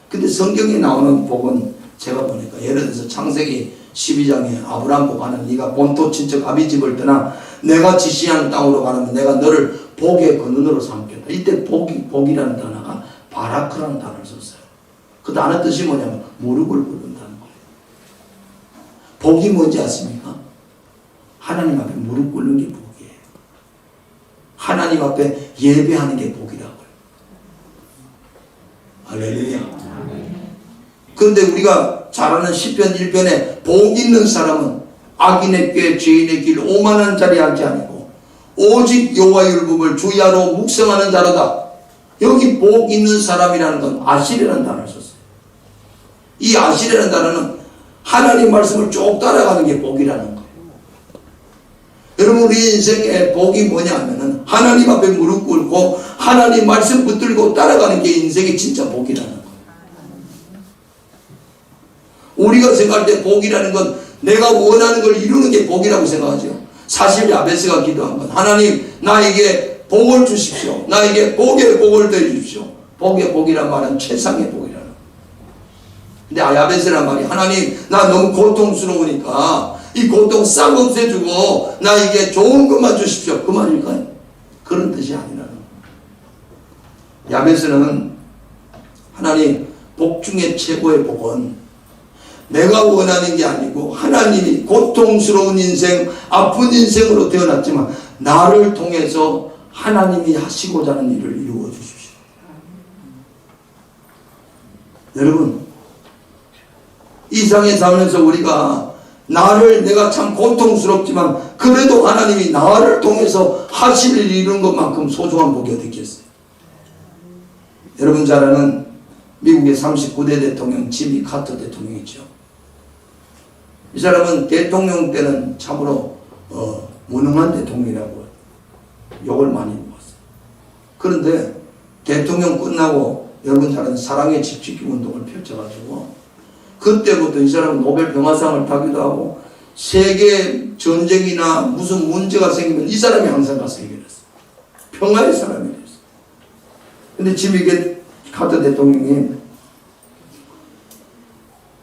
근데 성경에 나오는 복은 제가 보니까 예를 들어서 창세기 12장에 아브라함 복 하는 네가 본토 친척 아비 집을 떠나 내가 지시하는 땅으로 가면 내가 너를 복의 근원으로 삼겠다. 이때 복이라는 단어가 바라크라는 단어를 썼어요. 그 단어 뜻이 뭐냐면 무릎을 꿇는다는 거예요. 복이 뭔지 아십니까? 하나님 앞에 무릎 꿇는 게 복이에요. 하나님 앞에 예배하는 게 복이라고요. 할렐루야. 그런데 우리가 잘 아는 시편 1편에 복 있는 사람은 악인의 꾀 죄인의 길 오만한 자리에 앉지 아니고 오직 여호와의 율법을 주야로 묵상하는 자로다. 여기 복 있는 사람이라는 건 아시레라는 단어를 썼어요. 이 아시레라는 단어는 하나님 말씀을 쭉 따라가는 게 복이라는 거예요. 여러분 우리 인생의 복이 뭐냐 하면은 하나님 앞에 무릎 꿇고 하나님 말씀 붙들고 따라가는 게 인생의 진짜 복이라는 거예요. 우리가 생각할 때 복이라는 건 내가 원하는 걸 이루는 게 복이라고 생각하죠. 사실 야베스가 기도한 건 하나님 나에게 복을 주십시오. 나에게 복의 복을 더해주십시오. 복의 복이란 말은 최상의 복이라는 거예요. 근데 야베스란 말이 하나님 나 너무 고통스러우니까 이 고통 싹 없애주고 나에게 좋은 것만 주십시오. 그 말일까요? 그런 뜻이 아니라는 거예요. 야베스는 하나님 복 중에 최고의 복은 내가 원하는 게 아니고 하나님이 고통스러운 인생, 아픈 인생으로 태어났지만 나를 통해서 하나님이 하시고자 하는 일을 이루어 주십시오. 여러분, 이 세상에 살면서 우리가 내가 참 고통스럽지만 그래도 하나님이 나를 통해서 하실 일을 이루는 것만큼 소중한 복이 어디 있겠어요? 여러분 잘 아는 미국의 39대 대통령 지미 카터 대통령이죠. 이 사람은 대통령 때는 참으로 무능한 대통령이라고 욕을 많이 먹었어요. 그런데 대통령 끝나고 여러분 잘 아는 사랑의 집짓기 운동을 펼쳐가지고 그때부터 이 사람은 노벨 평화상을 타기도 하고 세계 전쟁이나 무슨 문제가 생기면 이 사람이 항상 가서 해결했어요. 평화의 사람이 됐어요. 근데 지미 카터 대통령이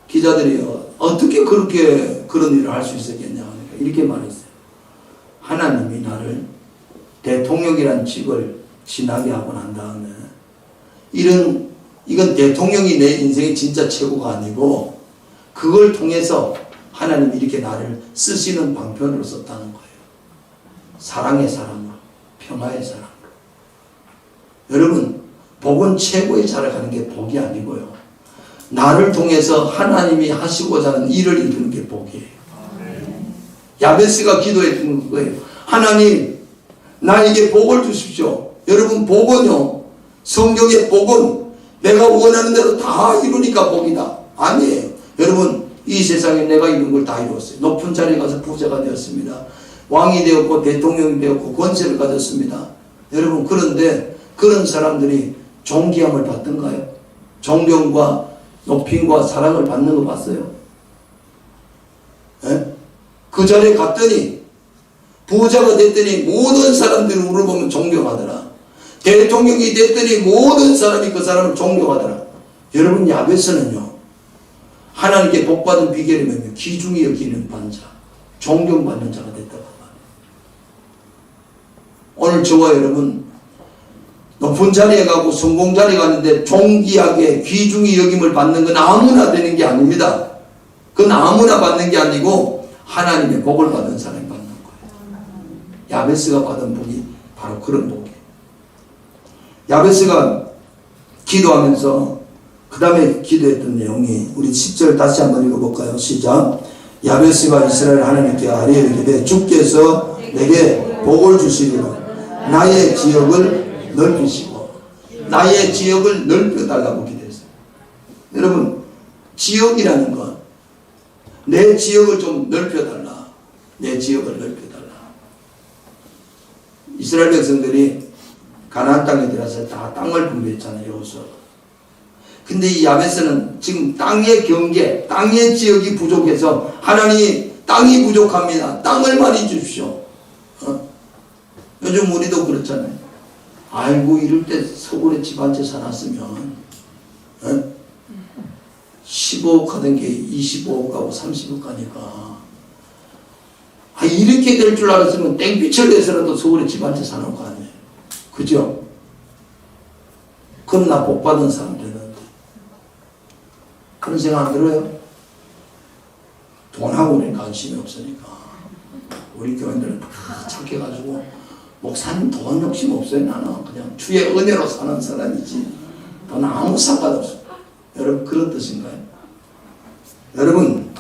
기자들이 어떻게 그렇게 그런 일을 할 수 있었겠냐 하니까 이렇게 말했어요. 하나님이 나를 대통령이란 직을 지나게 하고 난 다음에 이건 대통령이 내 인생의 진짜 최고가 아니고 그걸 통해서 하나님이 이렇게 나를 쓰시는 방편으로 썼다는 거예요. 사랑의 사람으로, 평화의 사람으로. 여러분, 복은 최고의 자라가는 게 복이 아니고요. 나를 통해서 하나님이 하시고자 하는 일을 이루는 게 복이에요. 야베스가 기도했던 거예요. 하나님, 나에게 복을 주십시오. 여러분, 복은요, 성경의 복은 내가 원하는 대로 다 이루니까 복이다. 아니에요. 여러분, 이 세상에 내가 이룬 걸 다 이루었어요. 높은 자리에 가서 부자가 되었습니다. 왕이 되었고 대통령이 되었고 권세를 가졌습니다. 여러분, 그런데 그런 사람들이 존귀함을 받던가요? 존경과 높임과 사랑을 받는 거 봤어요? 예? 그 자리에 갔더니 부자가 됐더니 모든 사람들이 우리를 보면 존경하더라. 대통령이 됐더니 모든 사람이 그 사람을 존경하더라. 여러분, 야베스는요, 하나님께 복받은 비결이 뭐냐면 귀중히 여기는 반자, 존경받는 자가 됐다고 말해요. 오늘 저와 여러분 높은 자리에 가고 성공 자리에 가는데 존귀하게 귀중히 여김을 받는 건 아무나 되는 게 아닙니다. 그건 아무나 받는 게 아니고 하나님의 복을 받은 사람이 받는 거예요. 야베스가 받은 복이 바로 그런 복이에요. 야베스가 기도하면서 그 다음에 기도했던 내용이 우리 10절 다시 한번 읽어볼까요? 시작. 야베스가 이스라엘 하나님께 아뢰이르되 주께서 내게 복을 주시리라. 나의 지역을 넓히시고 나의 지역을 넓혀달라고 기도했어요. 여러분, 지역이라는 건 내 지역을 좀 넓혀달라. 내 지역을 넓혀달라. 이스라엘 백성들이 가나안 땅에 들어서 다 땅을 분배했잖아요. 여호수아. 근데 이 야베스는 지금 땅의 경계, 땅의 지역이 부족해서 하나님 땅이 부족합니다. 땅을 많이 주십시오. 요즘 우리도 그렇잖아요. 아이고 이럴 때 서울에 집 한 채 사놨으면 15억 하던 게 25억 가고 30억 가니까 이렇게 될 줄 알았으면 땡빛을 내서라도 서울에 집 한 채 사놓을 거 아니에요. 그죠? 그럼 나 복받은 사람 되는데 그런 생각 안 들어요? 돈하고는 관심이 없으니까 우리 교인들은 다 착해가지고 목사님 돈 욕심 없어요. 나는 그냥 주의 은혜로 사는 사람이지 돈 아무 상관없어요. 여러분, 그런 뜻인가요? 여러분,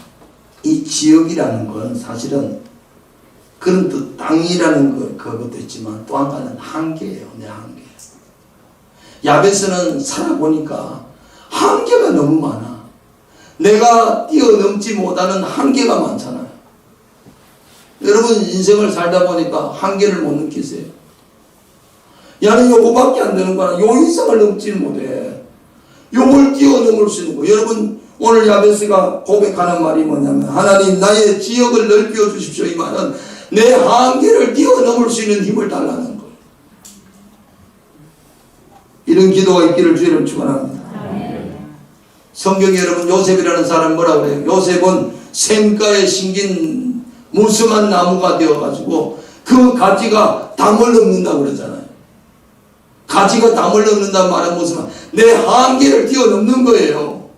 이 지역이라는 건 사실은 그런 뜻, 땅이라는 그것도 있지만 또 한 가지는 한계예요. 내 한계. 야베스는 살아보니까 한계가 너무 많아. 내가 뛰어넘지 못하는 한계가 많잖아요. 여러분, 인생을 살다 보니까 한계를 못 느끼세요? 야는 요거밖에 안 되는 거야. 요 이상을 넘지 못해. 요걸 뛰어넘을 수 있는 거. 여러분, 오늘 야베스가 고백하는 말이 뭐냐면 하나님 나의 지역을 넓혀 주십시오. 이 말은 내 한계를 뛰어넘을 수 있는 힘을 달라는 거예요. 이런 기도가 있기를 주의를 축원합니다. 성경에 여러분 요셉이라는 사람 뭐라 그래요? 요셉은 샘가에 심긴 무성한 나무가 되어가지고 그 가지가 담을 넘는다고 그러잖아요. 가지가 담을 넘는다는 말은 무슨 말? 내 한계를 뛰어넘는 거예요.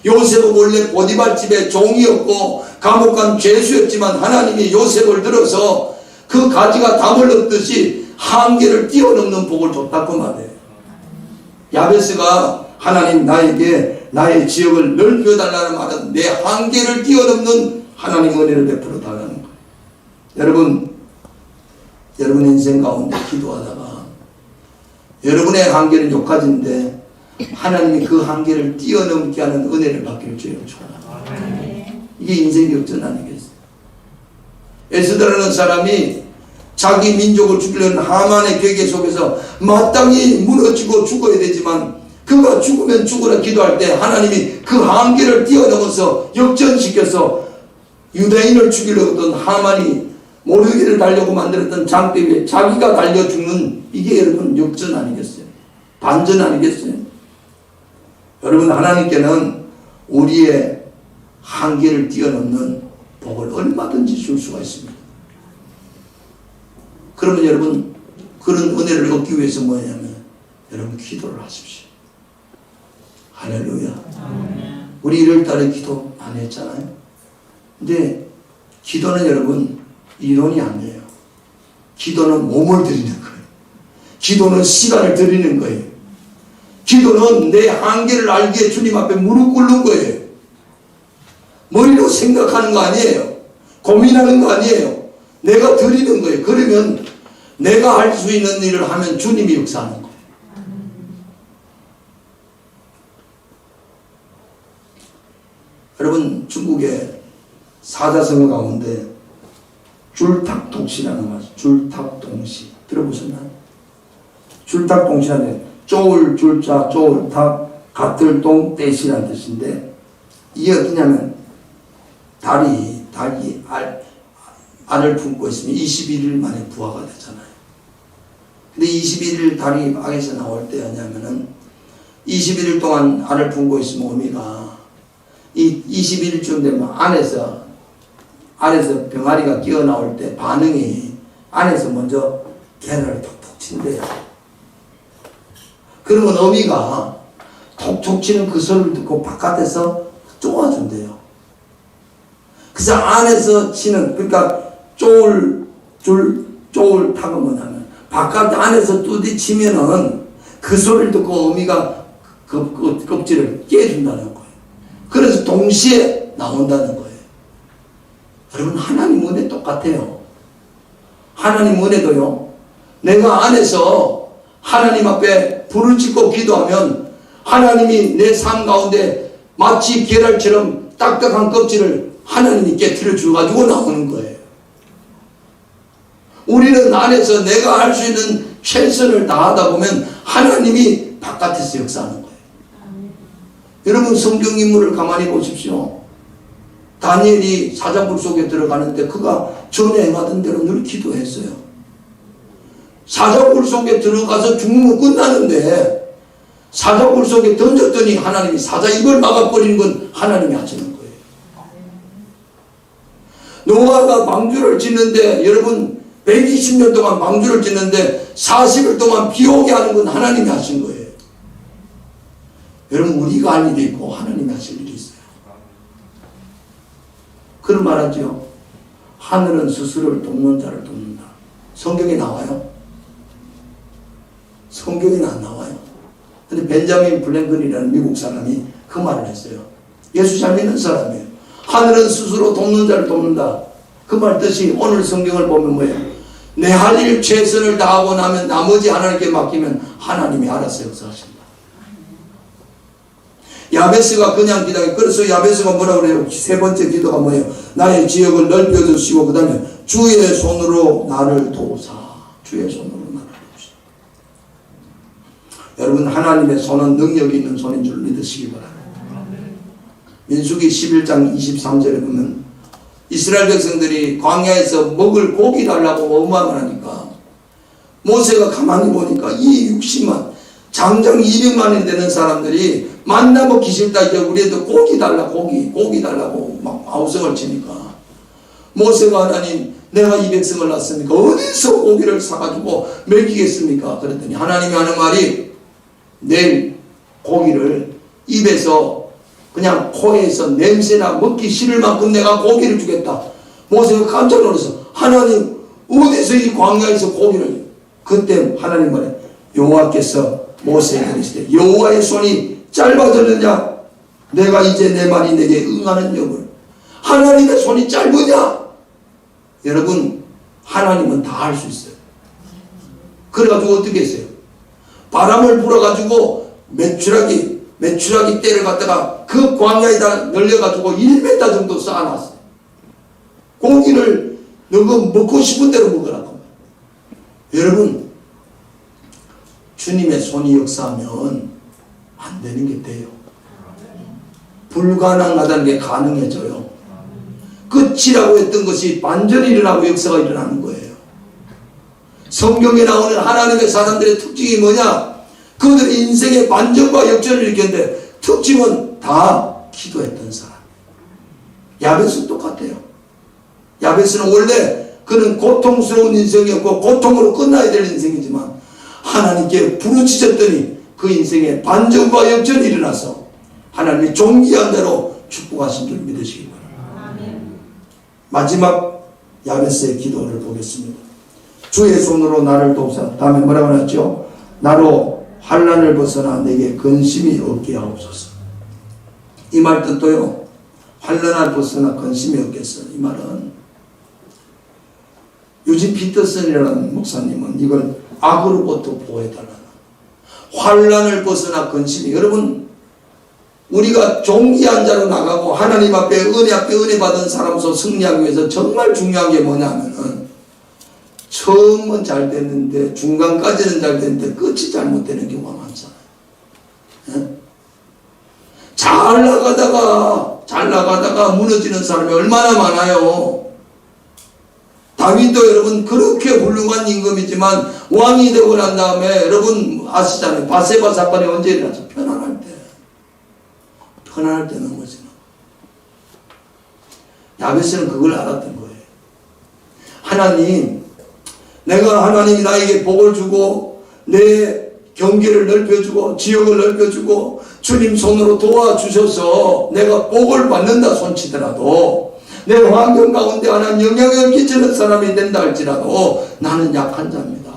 요셉은 원래 보디발 집에 종이었고 감옥 간 죄수였지만 하나님이 요셉을 들어서 그 가지가 담을 넘듯이 한계를 뛰어넘는 복을 줬다고 말해요. 야베스가 하나님 나에게 나의 지역을 넓혀달라는 말은 내 한계를 뛰어넘는 하나님 은혜를 베풀어 달라는 거예요. 여러분 인생 가운데 기도하다가 여러분의 한계는 욕하진데 하나님이 그 한계를 뛰어넘게 하는 은혜를 받기를 주여 축원합니다. 이게 인생 역전 아니겠어요? 에스더라는 사람이 자기 민족을 죽이려는 하만의 계획 속에서 마땅히 무너지고 죽어야 되지만 그가 죽으면 죽으라 기도할 때 하나님이 그 한계를 뛰어넘어서 역전시켜서 유대인을 죽이려고 했던 하만이 모르기를 달려고 만들었던 장대 위에 자기가 달려 죽는 이게 여러분 역전 아니겠어요? 반전 아니겠어요? 여러분 하나님께는 우리의 한계를 뛰어넘는 복을 얼마든지 줄 수가 있습니다. 그러면 여러분 그런 은혜를 얻기 위해서 뭐냐면 여러분 기도를 하십시오. 할렐루야. 우리 1월달에 기도 안 했잖아요. 근데 기도는 여러분 이론이 아니에요. 기도는 몸을 드리는 거예요. 기도는 시간을 드리는 거예요. 기도는 내 한계를 알기에 주님 앞에 무릎 꿇는 거예요. 머리로 생각하는 거 아니에요. 고민하는 거 아니에요. 내가 드리는 거예요. 그러면 내가 할 수 있는 일을 하면 주님이 역사하는 거예요. 여러분 중국의 사자성어 가운데 줄탁동시라는 말, 줄탁동시 들어보셨나요? 줄탁동시라는 쪼울 줄자 쪼울탁 가틀동 떼시라는 뜻인데 이게 어떠냐면 닭이 알을 품고 있으면 21일 만에 부화가 되잖아요. 근데 21일 닭이 악에서 나올 때였냐면은 21일 동안 알을 품고 있으면 어미가 이 21일쯤 되면 안에서 병아리가 끼어나올 때 반응이 안에서 먼저 계란을 톡톡 친대요. 그러면 어미가 톡톡 치는 그 소리를 듣고 바깥에서 쪼아준대요. 그래서 안에서 치는 그러니까 쪼울 탁은 뭐냐면 바깥 안에서 두디치면은 그 소리를 듣고 어미가 그 껍질을 깨준다는 거예요. 그래서 동시에 나온다는 거예요. 여러분 하나님 은혜 똑같아요. 하나님 은혜도요. 내가 안에서 하나님 앞에 불을 짓고 기도하면 하나님이 내 삶 가운데 마치 계랄처럼 딱딱한 껍질을 하나님이 깨트려 주가지고 나오는 거예요. 우리는 안에서 내가 할 수 있는 최선을 다하다 보면 하나님이 바깥에서 역사하는 거예요. 여러분 성경 인물을 가만히 보십시오. 다니엘이 사자굴 속에 들어가는데 그가 전에 행하던 대로 늘 기도했어요. 사자굴 속에 들어가서 죽으면 끝나는데 사자굴 속에 던졌더니 하나님이 사자 입을 막아버리는 건 하나님이 하시는 거예요. 노아가 망주를 짓는데 여러분 120년 동안 망주를 짓는데 40일 동안 비 오게 하는 건 하나님이 하신 거예요. 여러분 우리가 할 일이 있고 하나님이 하실 일이 있어요. 그런 말 하죠. 하늘은 스스로를 돕는 자를 돕는다. 성경에 나와요? 성경에는 안 나와요. 근데 벤자민 블랭컨이라는 미국 사람이 그 말을 했어요. 예수 잘 믿는 사람이에요. 하늘은 스스로 돕는 자를 돕는다. 그 말 뜻이 오늘 성경을 보면 뭐예요? 내 할 일 최선을 다하고 나면 나머지 하나님께 맡기면 하나님이 알아서 역사하신다. 야베스가 그냥 기도해. 그래서 야베스가 뭐라고 그래요? 세 번째 기도가 뭐예요? 나의 지역을 넓혀주시고 그 다음에 주의 손으로 나를 도우사. 주의 손으로 나를 도우사. 여러분 하나님의 손은 능력이 있는 손인 줄 믿으시기 바랍니다. 민수기 11장 23절에 보면 이스라엘 백성들이 광야에서 먹을 고기 달라고 어마어마를 하니까 모세가 가만히 보니까 이 60만 장장 200만이 되는 사람들이 만나 먹기 싫다 이제 우리한테 고기 달라 고기 달라고 막 아우성을 치니까 모세가 하나님 내가 이 백성을 낳습니까? 어디서 고기를 사가지고 먹이겠습니까? 그랬더니 하나님이 하는 말이 내일 고기를 입에서 그냥 코에서 냄새나 먹기 싫을 만큼 내가 고기를 주겠다. 모세가 깜짝 놀라서 하나님 어디서 이 광야에서 고기를, 그때 하나님 말에 여호와께서 모세에게 이르시되 여호와의 손이 짧아졌느냐? 내가 이제 내 말이 내게 응하는 여부를. 하나님의 손이 짧으냐? 여러분 하나님은 다 할 수 있어요. 그래가지고 어떻게 했어요? 바람을 불어가지고 메추라기 떼를 갖다가 그 광야에다 널려가지고 1m 정도 쌓아놨어요. 고기를 너가 먹고 싶은 대로 먹으라고. 여러분 주님의 손이 역사하면 안 되는 게 돼요. 불가능하다는 게 가능해져요. 끝이라고 했던 것이 반전이 일어나고 역사가 일어나는 거예요. 성경에 나오는 하나님의 사람들의 특징이 뭐냐? 그들의 인생의 반전과 역전을 일으켰는데 특징은 다 기도했던 사람. 야베스는 똑같아요. 야베스는 원래 그는 고통스러운 인생이었고 고통으로 끝나야 될 인생이지만 하나님께 부르짖었더니 그 인생에 반전과 역전이 일어나서 하나님이 종기한 대로 축복하신 줄 믿으시기 바랍니다. 마지막 야베스의 기도를 보겠습니다. 주의 손으로 나를 돕사. 다음에 뭐라고 했죠? 나로 환난을 벗어나 내게 근심이 없게 하옵소서. 이 말 뜻도요, 환난을 벗어나 근심이 없겠어. 이 말은 유진 피터슨이라는 목사님은 이걸 악으로부터 보호해달라는, 환난을 벗어나 근심이, 여러분 우리가 종기한 자로 나가고 하나님 앞에 은혜 받은 사람으로서 승리하기 위해서 정말 중요한 게 뭐냐면은 처음은 잘 됐는데 중간까지는 잘 됐는데 끝이 잘못되는 경우가 많잖아요. 예? 잘 나가다가 무너지는 사람이 얼마나 많아요. 다윗도 여러분 그렇게 훌륭한 임금이지만 왕이 되고 난 다음에 여러분 아시잖아요. 바세바 사건이 언제 일어났죠? 편안할 때 넘어지는. 야베스는 그걸 알았던 거예요. 하나님이 나에게 복을 주고 내 경계를 넓혀주고 지역을 넓혀주고 주님 손으로 도와주셔서 내가 복을 받는다 손치더라도 내 환경 가운데 하나님 영향을 끼치는 사람이 된다 할지라도 나는 약한 자입니다.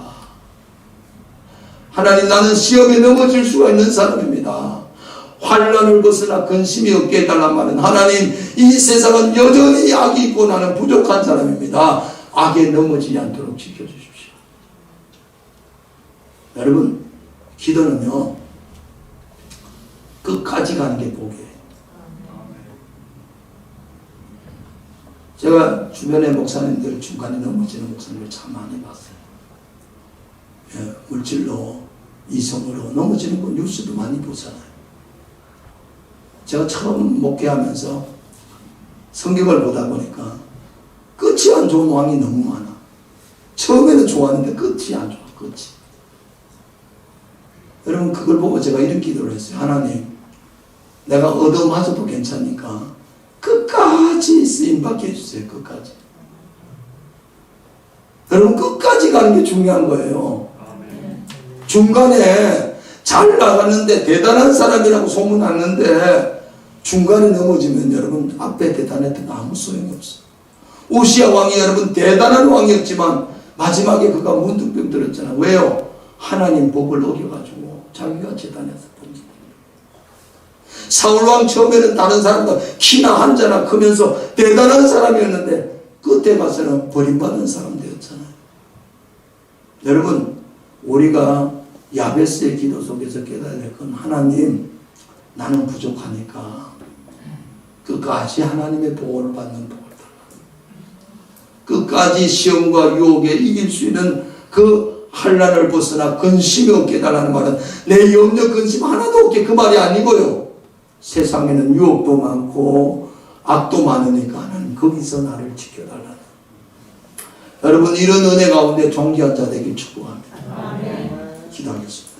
하나님 나는 시험에 넘어질 수가 있는 사람입니다. 환난을 벗어나 근심이 없게 해달란 말은 하나님 이 세상은 여전히 악이 있고 나는 부족한 사람입니다. 악에 넘어지지 않도록 지켜주십시오. 여러분 기도는요 끝까지 가는 게 복이에요. 제가 주변의 목사님들 중간에 넘어지는 목사님을 참 많이 봤어요. 예, 물질로 이성으로 넘어지는 거 뉴스도 많이 보잖아요. 제가 처음 목회하면서 성경을 보다 보니까 끝이 안 좋은 왕이 너무 많아. 처음에는 좋았는데 끝이 안 좋아. 끝이. 여러분 그걸 보고 제가 이런 기도를 했어요. 하나님 내가 얻어맞아도 괜찮으니까 끝까지 쓰임받게 해주세요. 끝까지. 여러분 끝까지 가는 게 중요한 거예요. 중간에 잘 나갔는데 대단한 사람이라고 소문났는데 중간에 넘어지면 여러분 앞에 대단했던 아무 소용이 없어. 우시야 왕이 여러분 대단한 왕이었지만 마지막에 그가 문득병 들었잖아. 왜요? 하나님 법을 어겨가지고 자기가 재단해서 던진다. 사울왕 처음에는 다른 사람보다 키나 한자나 크면서 대단한 사람이었는데 끝에 가서는 버림받은 사람 되었잖아요. 여러분 우리가 야베스의 기도 속에서 깨달아야 될 건 하나님 나는 부족하니까 끝까지 하나님의 보호를 받는 복을 달라. 끝까지 시험과 유혹에 이길 수 있는 그 환난을 벗어나 근심이 없게 해달라는 말은 내 염려 근심 하나도 없게 그 말이 아니고요. 세상에는 유혹도 많고 악도 많으니까 하나님 거기서 나를 지켜달라는. 여러분 이런 은혜 가운데 존귀한 자 되길 축복합니다. 기도하겠습니다.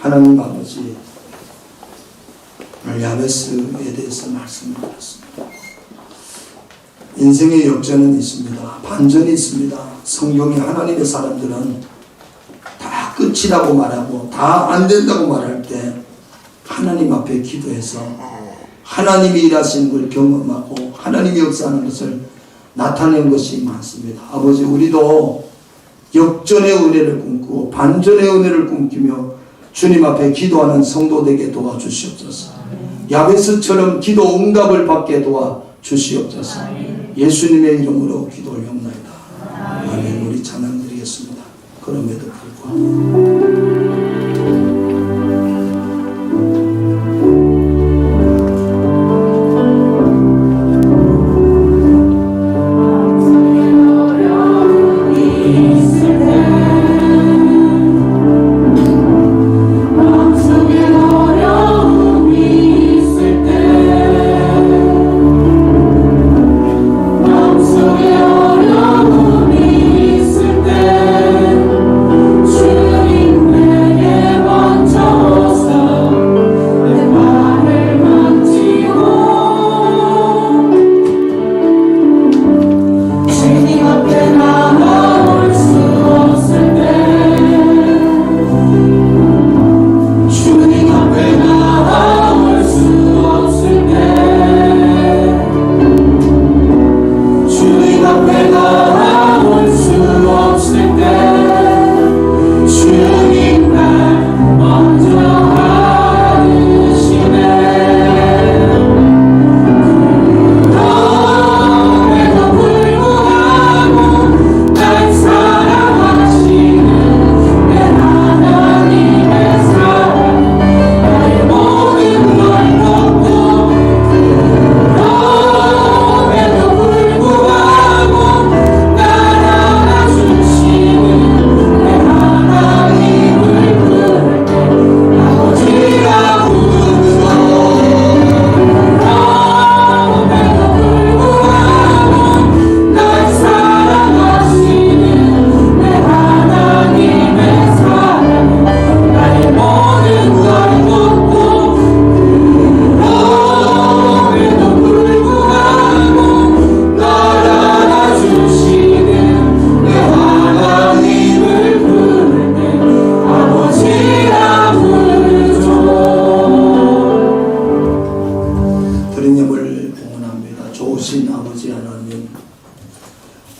하나님 아버지 오늘 야베스에 대해서 말씀드렸습니다. 인생의 역전은 있습니다. 반전이 있습니다. 성경의 하나님의 사람들은 다 끝이라고 말하고 다 안 된다고 말할 때 하나님 앞에 기도해서 하나님이 일하시는 걸 경험하고 하나님이 역사하는 것을 나타낸 것이 많습니다. 아버지, 우리도 역전의 은혜를 꿈꾸고 반전의 은혜를 꿈꾸며 주님 앞에 기도하는 성도 되게 도와주시옵소서. 야베스처럼 기도 응답을 받게 도와주시옵소서. 예수님의 이름으로 기도 올려옵나이다. 아멘. 우리 찬양 드리겠습니다. 그럼에도 불구하고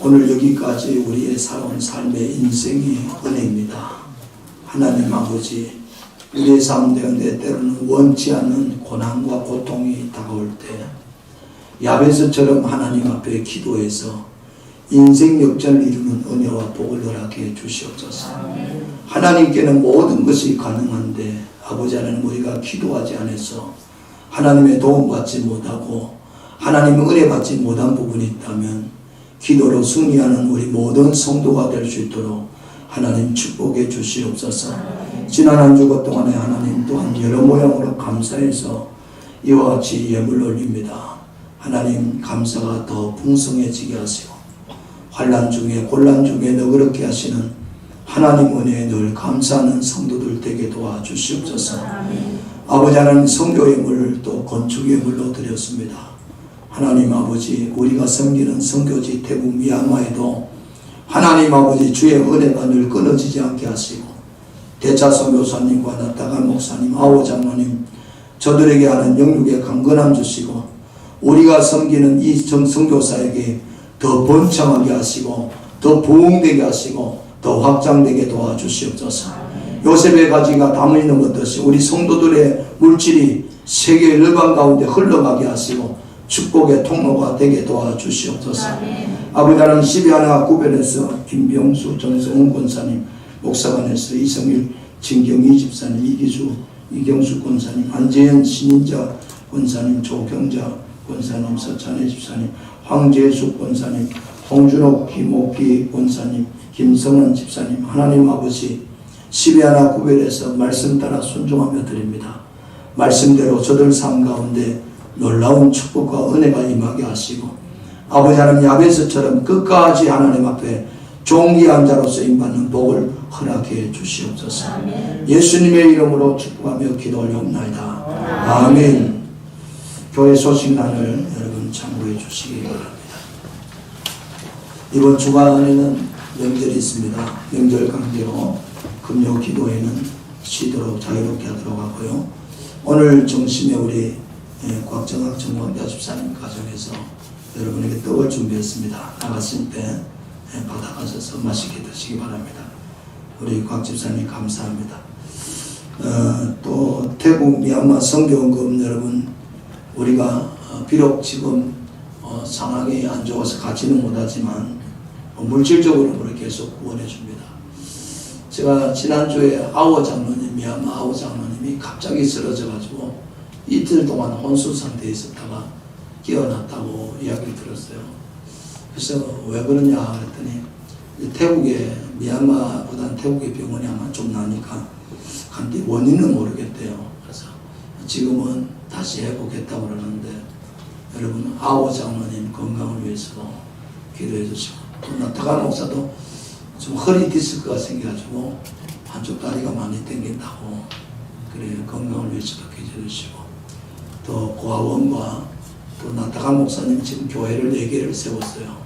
오늘 여기까지 우리의 살아온 삶의 인생의 은혜입니다. 하나님 아버지, 우리의 삶 가운데 때로는 원치 않는 고난과 고통이 다가올 때 야베스처럼 하나님 앞에 기도해서 인생 역전을 이루는 은혜와 복을 허락해 주시옵소서. 하나님께는 모든 것이 가능한데 아버지 하나님, 우리가 기도하지 않아서 하나님의 도움받지 못하고 하나님의 은혜 받지 못한 부분이 있다면 기도로 승리하는 우리 모든 성도가 될 수 있도록 하나님 축복해 주시옵소서. 지난 한 주간 동안에 하나님 또한 여러 모양으로 감사해서 이와 같이 예물 올립니다. 하나님, 감사가 더 풍성해지게 하시고 환난 중에 곤란 중에 너그럽게 하시는 하나님 은혜에 늘 감사하는 성도들 되게 도와주시옵소서. 아버지 하나님, 성교 예물을 또 건축 예물로 드렸습니다. 하나님 아버지, 우리가 섬기는 선교지 태국 미얀마에도 하나님 아버지 주의 은혜가 늘 끊어지지 않게 하시고 대차선 교사님과 나타갈 목사님, 아오 장로님, 저들에게 하는 영육의 강건함 주시고 우리가 섬기는 이 선교사에게 더 번창하게 하시고 더 부흥되게 하시고 더 확장되게 도와주시옵소서. 요셉의 가지가 담을 넘었듯이 우리 성도들의 물질이 세계 열방 가운데 흘러가게 하시고 축복의 통로가 되게 도와주시옵소서. 아버지 하나님, 12하나 구별해서 김병수 정성훈 권사님, 목사관에서 이성일 진경희 집사님, 이기수 이경수 권사님, 안재현 신인자 권사님, 조경자 권사님, 서찬혜 집사님, 황재숙 권사님, 홍준옥 김옥기 권사님, 김성원 집사님, 하나님 아버지 12하나 구별해서 말씀 따라 순종하며 드립니다. 말씀대로 저들 삶 가운데 놀라운 축복과 은혜가 임하게 하시고 아버지 하나님, 야베스처럼 끝까지 하나님 앞에 존귀한 자로 쓰임받는 복을 허락해 주시옵소서. 예수님의 이름으로 축복하며 기도 올려옵나이다. 아멘. 교회 소식란을 여러분 참고해 주시기 바랍니다. 이번 주간에는 명절이 있습니다. 명절 관계로 금요 기도회는 쉬도록 자유롭게 하도록 하고요. 오늘 점심에 우리 곽정학 정관대 집사님 가정에서 여러분에게 떡을 준비했습니다. 나갔을 때 받아가셔서 맛있게 드시기 바랍니다. 우리 곽 집사님 감사합니다. 또 태국 미얀마 선교원금 여러분, 우리가 비록 지금 상황이 안 좋아서 가지는 못하지만 물질적으로 우리 계속 구원해 줍니다. 제가 지난주에 아워 장로님, 미얀마 아워 장로님이 갑자기 쓰러져가지고 이틀 동안 혼수 상태에 있었다가 깨어났다고 이야기를 들었어요. 그래서 왜 그러냐 그랬더니 태국에, 미얀마보다는 태국의 병원이 아마 좀 나니까 간데 원인은 모르겠대요. 그래서 지금은 다시 회복했다고 그러는데 여러분 아워 장로님 건강을 위해서도 기도해 주시고, 또 나타간 목사도 좀 허리 디스크가 생겨가지고 한쪽 다리가 많이 당긴다고 그래 건강을 위해서도 기도해 주시고, 또 고아원과 또 나타간 목사님 지금 교회를 4개를 세웠어요.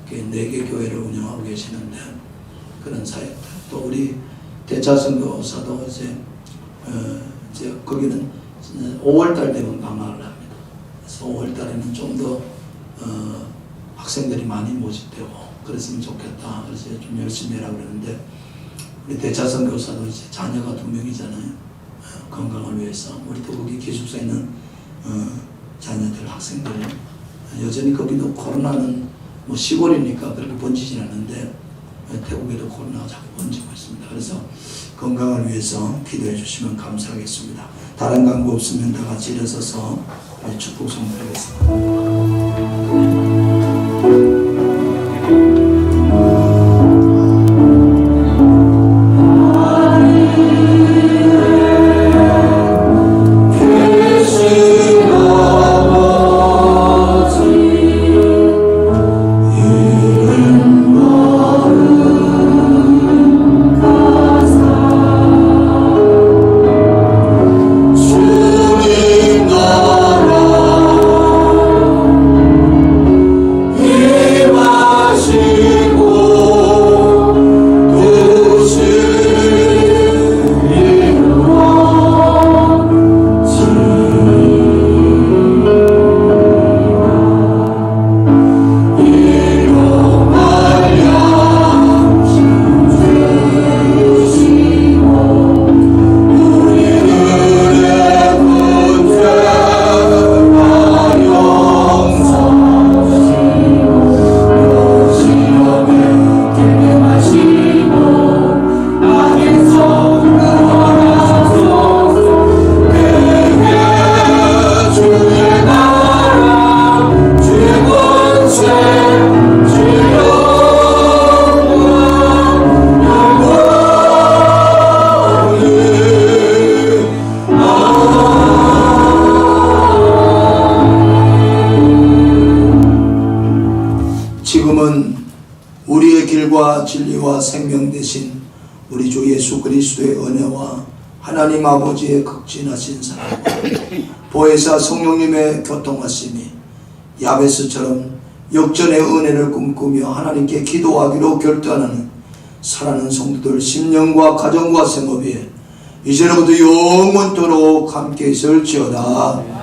4개 교회를 운영하고 계시는데 그런 사역들, 또 우리 대차선교사도 이제 거기는 5월달 되면 방학을 합니다. 그래서 5월달에는 좀 더 학생들이 많이 모집되고 그랬으면 좋겠다. 그래서 좀 열심히 해라 그러는데 우리 대차선교사도 이제 자녀가 2명이잖아요. 건강을 위해서 우리도 거기 기숙사에 있는 자녀들, 학생들 여전히 거기도 코로나는 뭐 시골이니까 그렇게 번지진 않는데 태국에도 코로나가 자꾸 번지고 있습니다. 그래서 건강을 위해서 기도해 주시면 감사하겠습니다. 다른 광고 없으면 다 같이 일어서서 축복 선포하겠습니다. 지금은 우리의 길과 진리와 생명 되신 우리 주 예수 그리스도의 은혜와 하나님 아버지의 극진하신 사랑과 보혜사 성령님의 교통하심이 야베스처럼 역전의 은혜를 꿈꾸며 하나님께 기도하기로 결단하는 사랑하는 성도들 심령과 가정과 생업에 이제로부터 영원토록 함께 있을지어다.